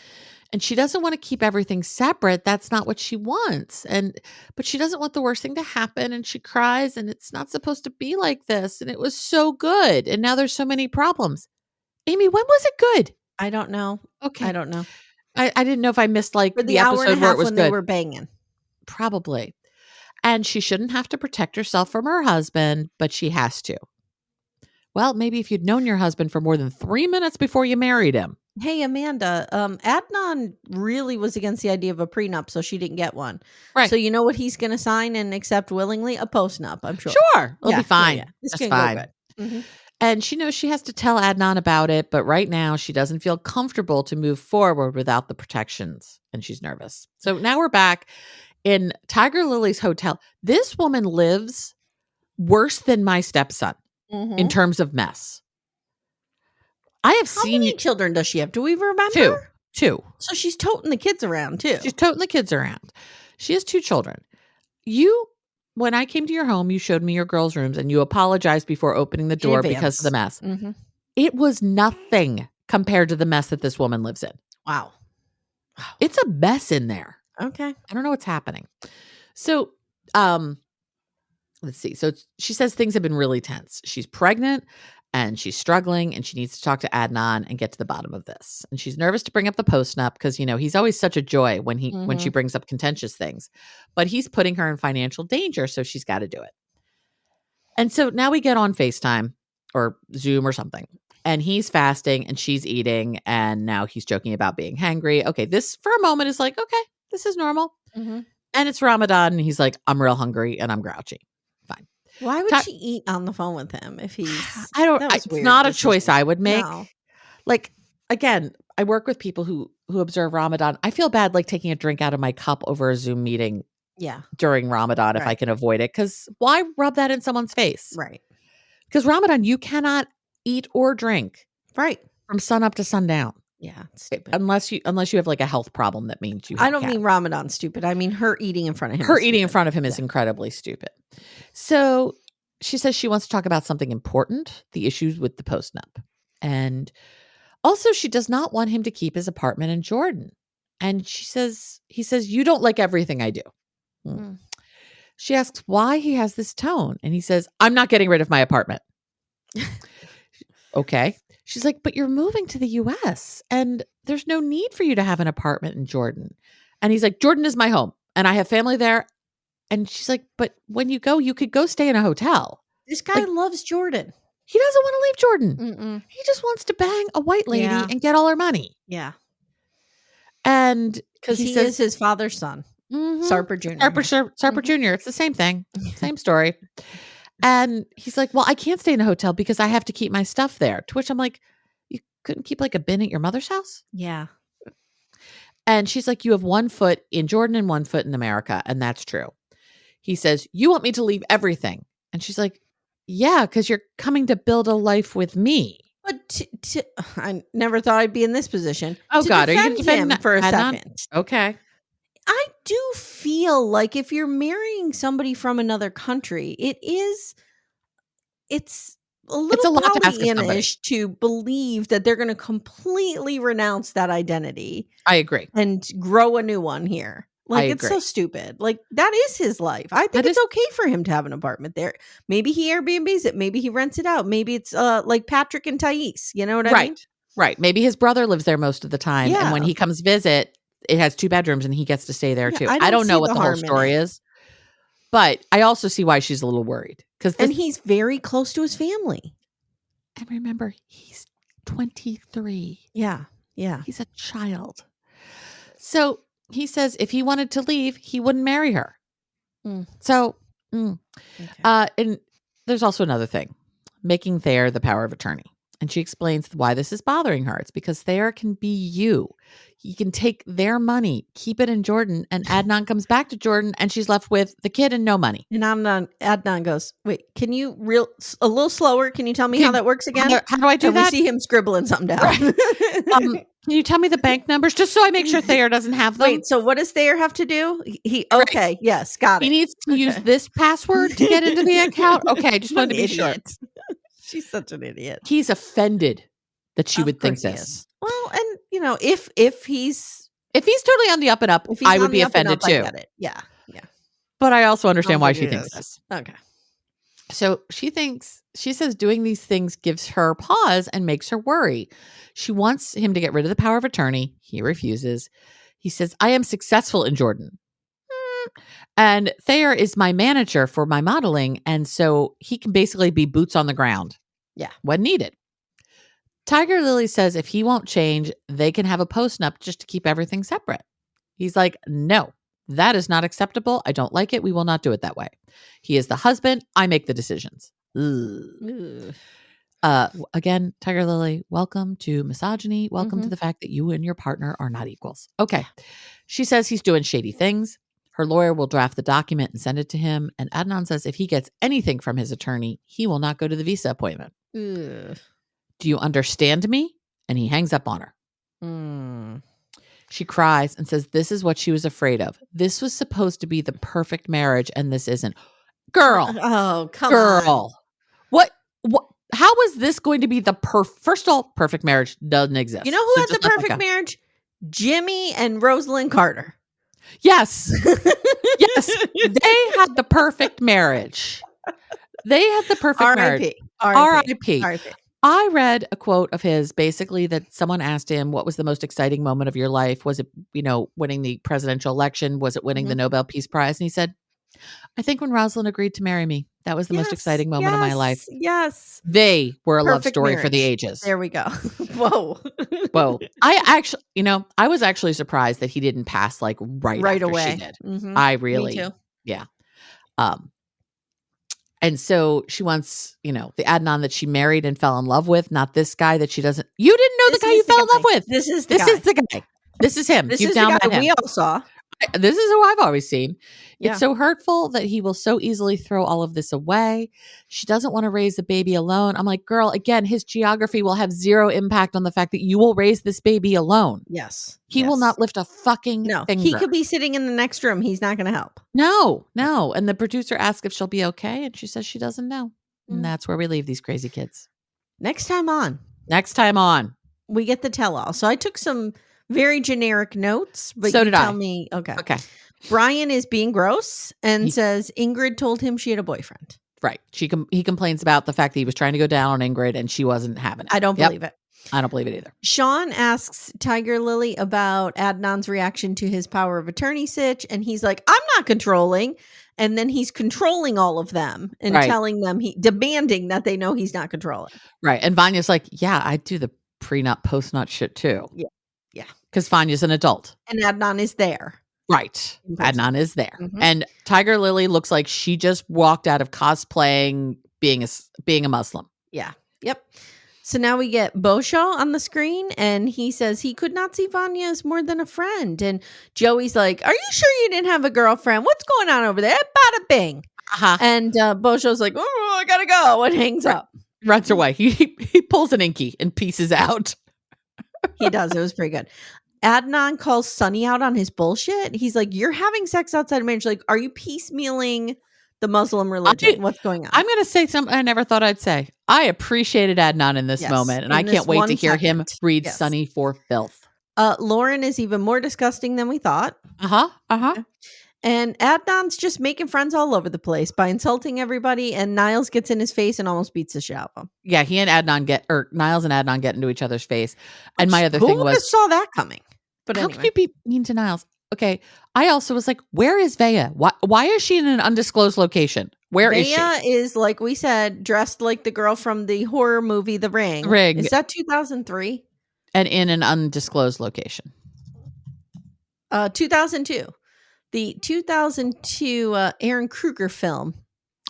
And she doesn't want to keep everything separate. That's not what she wants. But she doesn't want the worst thing to happen. And she cries, and it's not supposed to be like this. And it was so good. And now there's so many problems. Amy, when was it good? I don't know. Okay. I don't know. I didn't know if I missed like for the hour episode and a where half it was when good. They were banging. Probably. And she shouldn't have to protect herself from her husband, but she has to. Well, maybe if you'd known your husband for more than 3 minutes before you married him. Hey, Amanda, Adnan really was against the idea of a prenup, so she didn't get one. Right. So you know what he's going to sign and accept willingly? A postnup, I'm sure. Sure. It'll be fine. Yeah. That's fine. And she knows she has to tell Adnan about it, but right now she doesn't feel comfortable to move forward without the protections, and she's nervous. So now we're back in Tigerlily's hotel. This woman lives worse than my stepson in terms of mess. I have How seen. many children does she have? Do we remember? Two. So she's toting the kids around too. She's toting the kids around. She has 2 children. When I came to your home, you showed me your girls' rooms and you apologized before opening the door because of the mess. It was nothing compared to the mess that this woman lives in. Wow. It's a mess in there. Okay. I don't know what's happening. So, let's see. So she says things have been really tense. She's pregnant and she's struggling and she needs to talk to Adnan and get to the bottom of this. And she's nervous to bring up the post-nup because, he's always such a joy when she brings up contentious things. But he's putting her in financial danger, so she's got to do it. And so now we get on FaceTime or Zoom or something. And he's fasting and she's eating. And now he's joking about being hangry. Okay, this for a moment is like, okay, this is normal. And it's Ramadan and he's like, I'm real hungry and I'm grouchy. Fine. Why would she eat on the phone with him if he's... It's not a choice I would make. No. Like, again, I work with people who observe Ramadan. I feel bad like taking a drink out of my cup over a Zoom meeting during Ramadan if I can avoid it. Because why rub that in someone's face? Right. Because Ramadan, you cannot eat or drink from sun up to sundown. Yeah, it's stupid. Unless you have like a health problem that means you. I don't mean Ramadan stupid. I mean her eating in front of him. Her eating in front of him is incredibly stupid. So she says she wants to talk about something important, the issues with the post-nup. And also she does not want him to keep his apartment in Jordan. And he says, you don't like everything I do. She asks why he has this tone. And he says, I'm not getting rid of my apartment. Okay. She's like, but you're moving to the US and there's no need for you to have an apartment in Jordan. And he's like, Jordan is my home and I have family there And she's like, but when you go, you could go stay in a hotel. This guy loves Jordan. He doesn't want to leave Jordan. Mm-mm. He just wants to bang a white lady and get all her money. Yeah. And because he is his father's son. Sarper Jr. Sarper Jr. It's the same thing. Same story. And he's like, well, I can't stay in a hotel because I have to keep my stuff there. To which I'm like, you couldn't keep like a bin at your mother's house? Yeah. And she's like, you have 1 foot in Jordan and 1 foot in America. And that's true. He says, you want me to leave everything? And she's like, yeah, because you're coming to build a life with me. But I never thought I'd be in this position. Oh, God. Are you going to defend him for a second? Okay. I do feel like if you're marrying somebody from another country, it's a little Pollyannish to believe that they're going to completely renounce that identity. I agree. And grow a new one here. Like, it's so stupid. Like, that is his life. I think it's okay for him to have an apartment there. Maybe he Airbnbs it. Maybe he rents it out. Maybe it's like Patrick and Thais. You know what I mean? Right. Maybe his brother lives there most of the time. Yeah. And when he comes visit, it has 2 bedrooms and he gets to stay there too. I don't know what the whole story is. But I also see why she's a little worried. And he's very close to his family. And remember, he's 23. Yeah. Yeah. He's a child. So he says if he wanted to leave, he wouldn't marry her. So, okay. And there's also another thing, making Thayer the power of attorney. And she explains why this is bothering her. It's because Thayer can be you. He can take their money, keep it in Jordan, and Adnan comes back to Jordan, and she's left with the kid and no money. And Adnan goes, wait, can you a little slower? Can you tell me how that works again? How do I do that? We see him scribbling something down. Right. Can you tell me the bank numbers just so I make sure Thayer doesn't have them? Wait, so what does Thayer have to do? Okay, yes, got it. He needs to use this password to get into the account? Okay, just wanted to be sure. She's such an idiot. He's offended that she would think this. Well, and if he's totally on the up and up, I would be offended too. I get it. Yeah. But I also understand why she thinks this. Okay. So she says doing these things gives her pause and makes her worry. She wants him to get rid of the power of attorney. He refuses. He says, I am successful in Jordan. And Thayer is my manager for my modeling. And so he can basically be boots on the ground. Yeah. When needed. Tigerlily says if he won't change, they can have a post-nup just to keep everything separate. He's like, no, that is not acceptable. I don't like it. We will not do it that way. He is the husband. I make the decisions. Again, Tigerlily, welcome to misogyny. Welcome to the fact that you and your partner are not equals. Okay. She says he's doing shady things. Her lawyer will draft the document and send it to him. And Adnan says if he gets anything from his attorney, he will not go to the visa appointment. Do you understand me? And he hangs up on her. She cries and says this is what she was afraid of. This was supposed to be the perfect marriage, and this isn't. Girl. Oh, come on. What? How is this going to be the First of all, perfect marriage doesn't exist. You know who had the perfect marriage? Jimmy and Rosalind Carter. Yes. Yes. They had the perfect marriage. They had the perfect marriage. R.I.P. I read a quote of his basically that someone asked him, what was the most exciting moment of your life? Was it, winning the presidential election? Was it winning the Nobel Peace Prize? And he said, I think when Rosalind agreed to marry me, that was the most exciting moment of my life. Yes. They were a love story for the ages. There we go. Whoa. I was actually surprised that he didn't pass like right away. She did. I really, me too. Yeah. And so she wants, the Adnan that she married and fell in love with, not this guy that she doesn't. You didn't know the guy you fell in love with. This is the guy. This is him. This is the guy we all saw. This is who I've always seen. Yeah. It's so hurtful that he will so easily throw all of this away. She doesn't want to raise the baby alone. I'm like, girl, again, his geography will have zero impact on the fact that you will raise this baby alone. Yes. He will not lift a fucking finger. He could be sitting in the next room. He's not going to help. No. And the producer asks if she'll be okay. And she says she doesn't know. And that's where we leave these crazy kids. Next time on, we get the tell-all. So I took some very generic notes, but so you tell me. Okay. Brian is being gross and says Ingrid told him she had a boyfriend. Right. He complains about the fact that he was trying to go down on Ingrid and she wasn't having it. I don't believe it. I don't believe it either. Sean asks Tigerlily about Adnan's reaction to his power of attorney sitch, and he's like, I'm not controlling. and then he's controlling all of them and telling them, demanding that they know he's not controlling. Right. And Vanya's like, yeah, I do the pre-nut, post-nut shit too. Yeah. Yeah. Because Vanya's an adult. And Adnan is there. Right. Adnan is there. Mm-hmm. And Tigerlily looks like she just walked out of cosplaying being a Muslim. Yeah. Yep. So now we get Bosho on the screen, and he says he could not see Vanya as more than a friend. And Joey's like, are you sure you didn't have a girlfriend? What's going on over there? Bada bing. Uh-huh. And Bosho's like, oh, I gotta go, and hangs up. Runs away. He pulls an Inky and pieces out. He does. It was pretty good. Adnan calls Sunny out on his bullshit. He's like, you're having sex outside of marriage. Like, are you piecemealing the Muslim religion? What's going on? I'm going to say something I never thought I'd say. I appreciated Adnan in this moment, and I can't wait to hear him read Sunny for filth. Lauren is even more disgusting than we thought. Uh-huh. And Adnan's just making friends all over the place by insulting everybody, and Niles gets in his face and almost beats the shit out of him. Yeah, Niles and Adnan get into each other's face. And my other thing was, who saw that coming? But how can you be mean to Niles? Okay, I also was like, where is Vaya? Why is she in an undisclosed location? Where is she? Vaya is, like we said, dressed like the girl from the horror movie The Ring. Is that 2003? And in an undisclosed location. 2002. The 2002 Aaron Kruger film.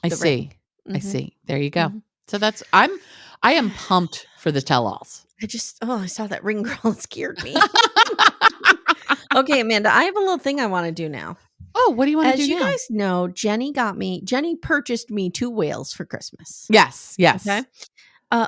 I see. Mm-hmm. I see. There you go. Mm-hmm. So I am pumped for the tell-alls. I saw that ring girl. It scared me. Okay, Amanda, I have a little thing I want to do now. Oh, what do you want to do now? As you now? guys know, Jenny purchased me 2 whales for Christmas. Yes. Okay.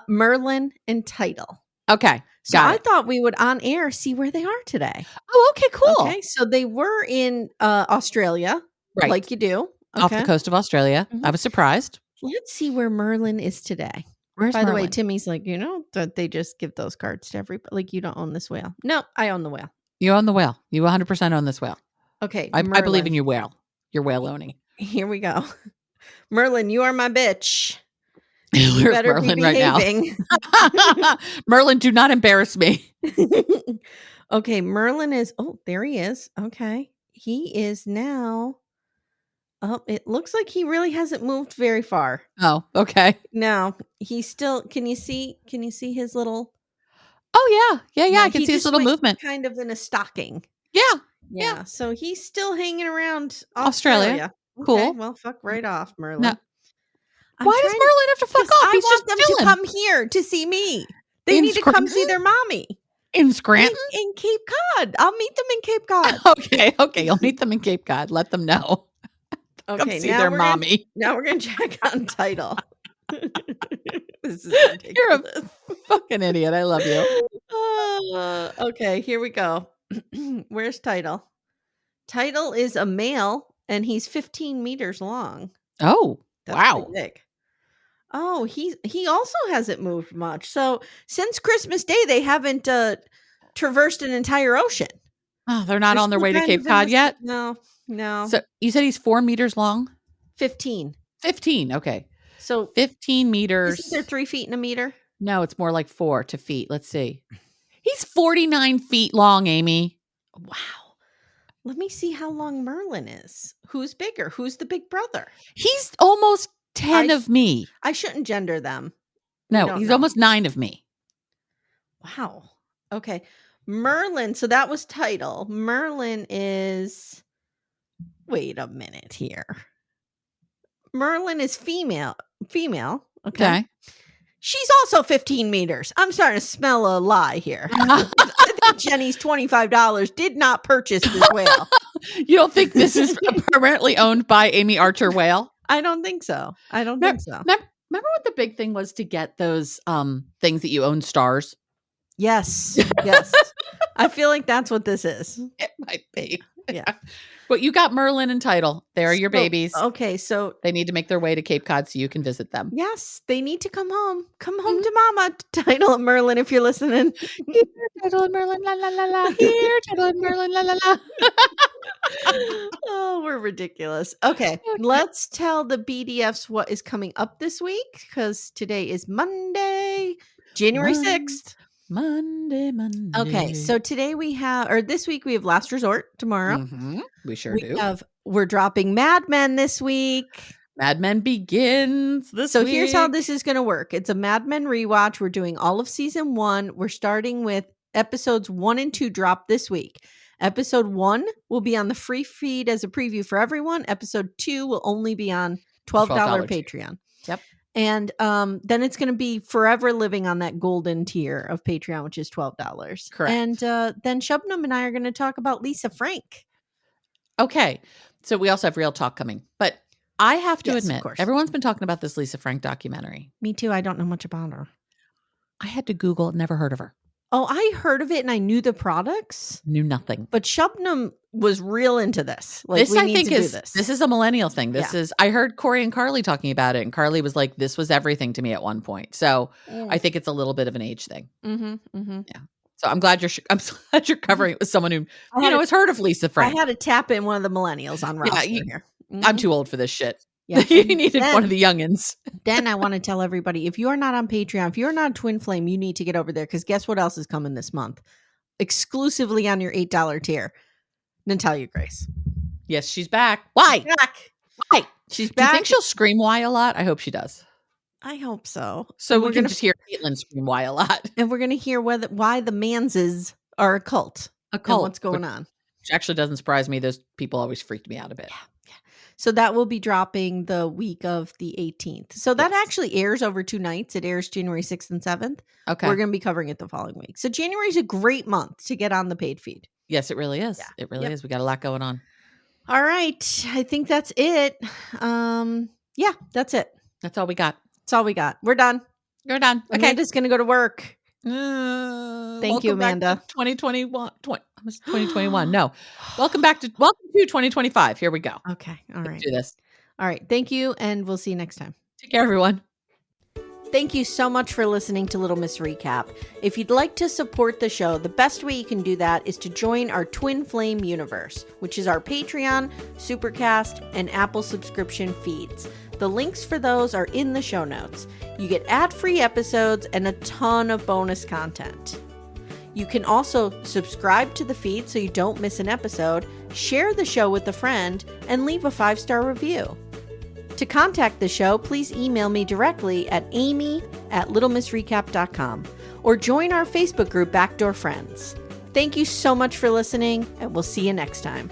Merlin and Title. Okay. So I thought we would on air see where they are today. Oh, okay, cool. Okay, so they were in Australia, right? Like you do. Okay. Off the coast of Australia. Mm-hmm. I was surprised. Let's see where Merlin is today. Where's By Merlin? the way, Timmy's like, that they just give those cards to everybody. Like, you don't own this whale. No, I own the whale. You own the whale. You 100% own this whale. Okay. I believe in your whale. Your whale owning. Here we go. Merlin, you are my bitch. You better Merlin be behaving. Right now. Merlin, do not embarrass me. Okay, Merlin is, there he is. Okay. He is now, it looks like he really hasn't moved very far. Oh, okay. No, he's still, can you see his little? Oh, yeah. I can see his little movement. Kind of in a stocking. Yeah. So he's still hanging around Australia. Okay, cool. Well, fuck right off, Merlin. No. Why does Merlin have to fuck off? I want them to come here to see me. They need to come see their mommy. In Scranton? In Cape Cod. I'll meet them in Cape Cod. Okay. You'll meet them in Cape Cod. Let them know. Okay, come see their mommy. Now we're going to check on Title. This is ridiculous. You're a fucking idiot. I love you. Okay, here we go. Where's Title? Title is a male, and he's 15 meters long. Oh, that's wow. Big. Oh, he also hasn't moved much. So since Christmas Day, they haven't traversed an entire ocean. Oh, they're not on their way to Cape Cod yet? No. So you said he's 4 meters long? 15. 15, okay. So 15 meters. Isn't there 3 feet in a meter? No, it's more like 4 to feet. Let's see. He's 49 feet long, Amy. Wow. Let me see how long Merlin is. Who's bigger? Who's the big brother? He's almost 10 of me. I shouldn't gender them. No, he's almost 9 of me. Wow. Okay. Merlin. So that was Title. Merlin is. Wait a minute here. Merlin is female. Okay. She's also 15 meters. I'm starting to smell a lie here. I think Jenny's $25 did not purchase this whale. You don't think this is permanently owned by Amy Archer Whale? I don't think so. Remember what the big thing was to get those things that you own stars? Yes. I feel like that's what this is. It might be. Yeah. But you got Merlin and Title. They're your babies. Okay, so they need to make their way to Cape Cod so you can visit them. Yes, they need to come home. Come home to Mama. Title and Merlin, if you're listening. Here, Title and Merlin, la la la la. Here, Title and Merlin, la la la. Oh, we're ridiculous. Okay, let's tell the BDFs what is coming up this week, because today is Monday, January 6th. Monday. Okay, so today this week we have Last Resort tomorrow. Mm-hmm. We sure do. We're dropping Mad Men this week. Mad Men begins this week. So here's how this is going to work. It's a Mad Men rewatch. We're doing all of season 1. We're starting with episodes 1 and 2 drop this week. Episode 1 will be on the free feed as a preview for everyone. Episode 2 will only be on $12 Patreon. Yep. And then it's going to be forever living on that golden tier of Patreon, which is $12. Correct. And then Shubnam and I are going to talk about Lisa Frank. Okay. So we also have Real Talk coming. But I have to admit, everyone's been talking about this Lisa Frank documentary. Me too. I don't know much about her. I had to Google it, never heard of her. Oh, I heard of it and I knew the products. Knew nothing. But Shubnam was real into this. Like, this is a millennial thing. I heard Corey and Carly talking about it, and Carly was like, this was everything to me at one point. So I think it's a little bit of an age thing. Mm-hmm, mm-hmm. Yeah. So I'm glad you're covering it with someone who has heard of Lisa Frank. I had to tap in one of the millennials on roster here. Mm-hmm. I'm too old for this shit. Yeah, you needed one of the youngins. Then I want to tell everybody, if you are not on Patreon, if you're not a Twin Flame, you need to get over there, because guess what else is coming this month? Exclusively on your $8 tier. Natalia Grace. Yes, she's back. Why? She's back. Why? She's back. Do you think she'll scream why a lot? I hope she does. I hope so. So we're going to just hear Caitlin scream why a lot. And we're going to hear why the Manses are a cult. A cult. And what's going on. Which actually doesn't surprise me. Those people always freaked me out a bit. Yeah. So that will be dropping the week of the 18th. So that actually airs over 2 nights. It airs January 6th and 7th. Okay. We're going to be covering it the following week. So January is a great month to get on the paid feed. Yes, it really is. Yeah. It really is. We got a lot going on. All right. I think that's it. Yeah, that's it. That's all we got. That's all we got. We're done. You're done. Okay. Amanda's going to go to work. Thank you, Amanda. 2021. No. Welcome to 2025. Here we go. Okay. All right. Let's do this. All right. Thank you. And we'll see you next time. Take care, everyone. Thank you so much for listening to Little Miss Recap. If you'd like to support the show, the best way you can do that is to join our Twin Flame universe, which is our Patreon, Supercast, and Apple subscription feeds. The links for those are in the show notes. You get ad-free episodes and a ton of bonus content. You can also subscribe to the feed so you don't miss an episode, share the show with a friend, and leave a 5-star review. To contact the show, please email me directly at amy@littlemissrecap.com or join our Facebook group Backdoor Friends. Thank you so much for listening, and we'll see you next time.